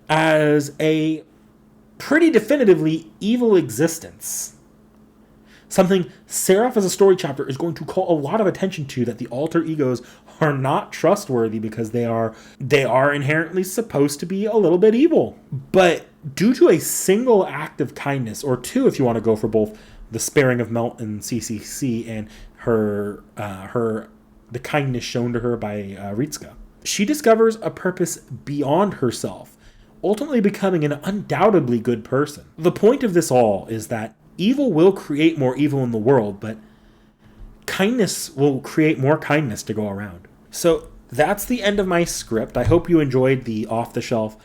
Speaker 2: as a pretty definitively evil existence. Something Seraph as a story chapter is going to call a lot of attention to, that the alter egos are not trustworthy because they are inherently supposed to be a little bit evil. But due to a single act of kindness, or two if you want to go for both, the sparing of Melt in CCC and the kindness shown to her by Ritsuka, she discovers a purpose beyond herself, ultimately becoming an undoubtedly good person. The point of this all is that evil will create more evil in the world, but kindness will create more kindness to go around. So that's the end of my script. I hope you enjoyed the off-the-shelf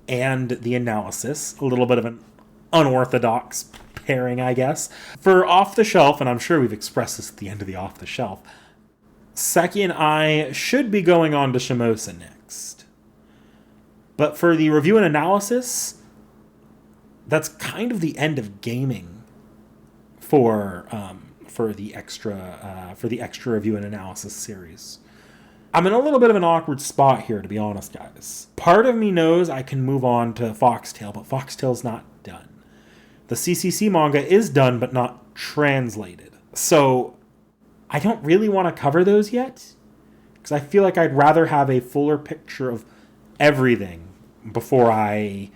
Speaker 2: and the analysis. A little bit of an unorthodox pairing, I guess. For off-the-shelf, and I'm sure we've expressed this at the end of the off-the-shelf, Seki and I should be going on to Shimosa next. But for the review and analysis, that's kind of the end of gaming for the extra review and analysis series. I'm in a little bit of an awkward spot here, to be honest, guys. Part of me knows I can move on to Foxtail, but Foxtail's not done. The CCC manga is done, but not translated. So I don't really want to cover those yet, because I feel like I'd rather have a fuller picture of everything before I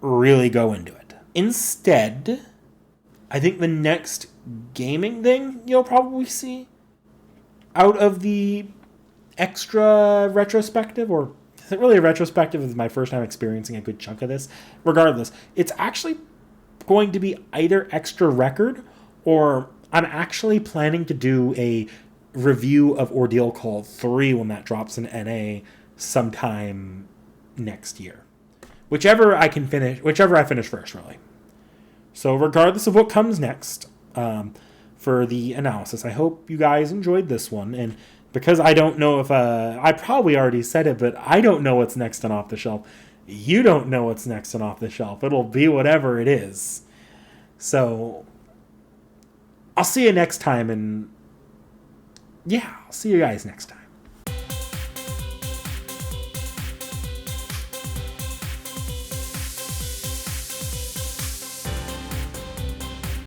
Speaker 2: really go into it. Instead, I think the next gaming thing you'll probably see out of the extra retrospective, or is it really a retrospective? It's my first time experiencing a good chunk of this. Regardless, it's actually going to be either extra record, or I'm actually planning to do a review of Ordeal Call 3 when that drops in NA sometime next year. Whichever I finish first, really. So regardless of what comes next for the analysis, I hope you guys enjoyed this one. And because I don't know if I probably already said it, but I don't know what's next on Off the Shelf. You don't know what's next on Off the Shelf. It'll be whatever it is. So I'll see you next time, and yeah, I'll see you guys next time.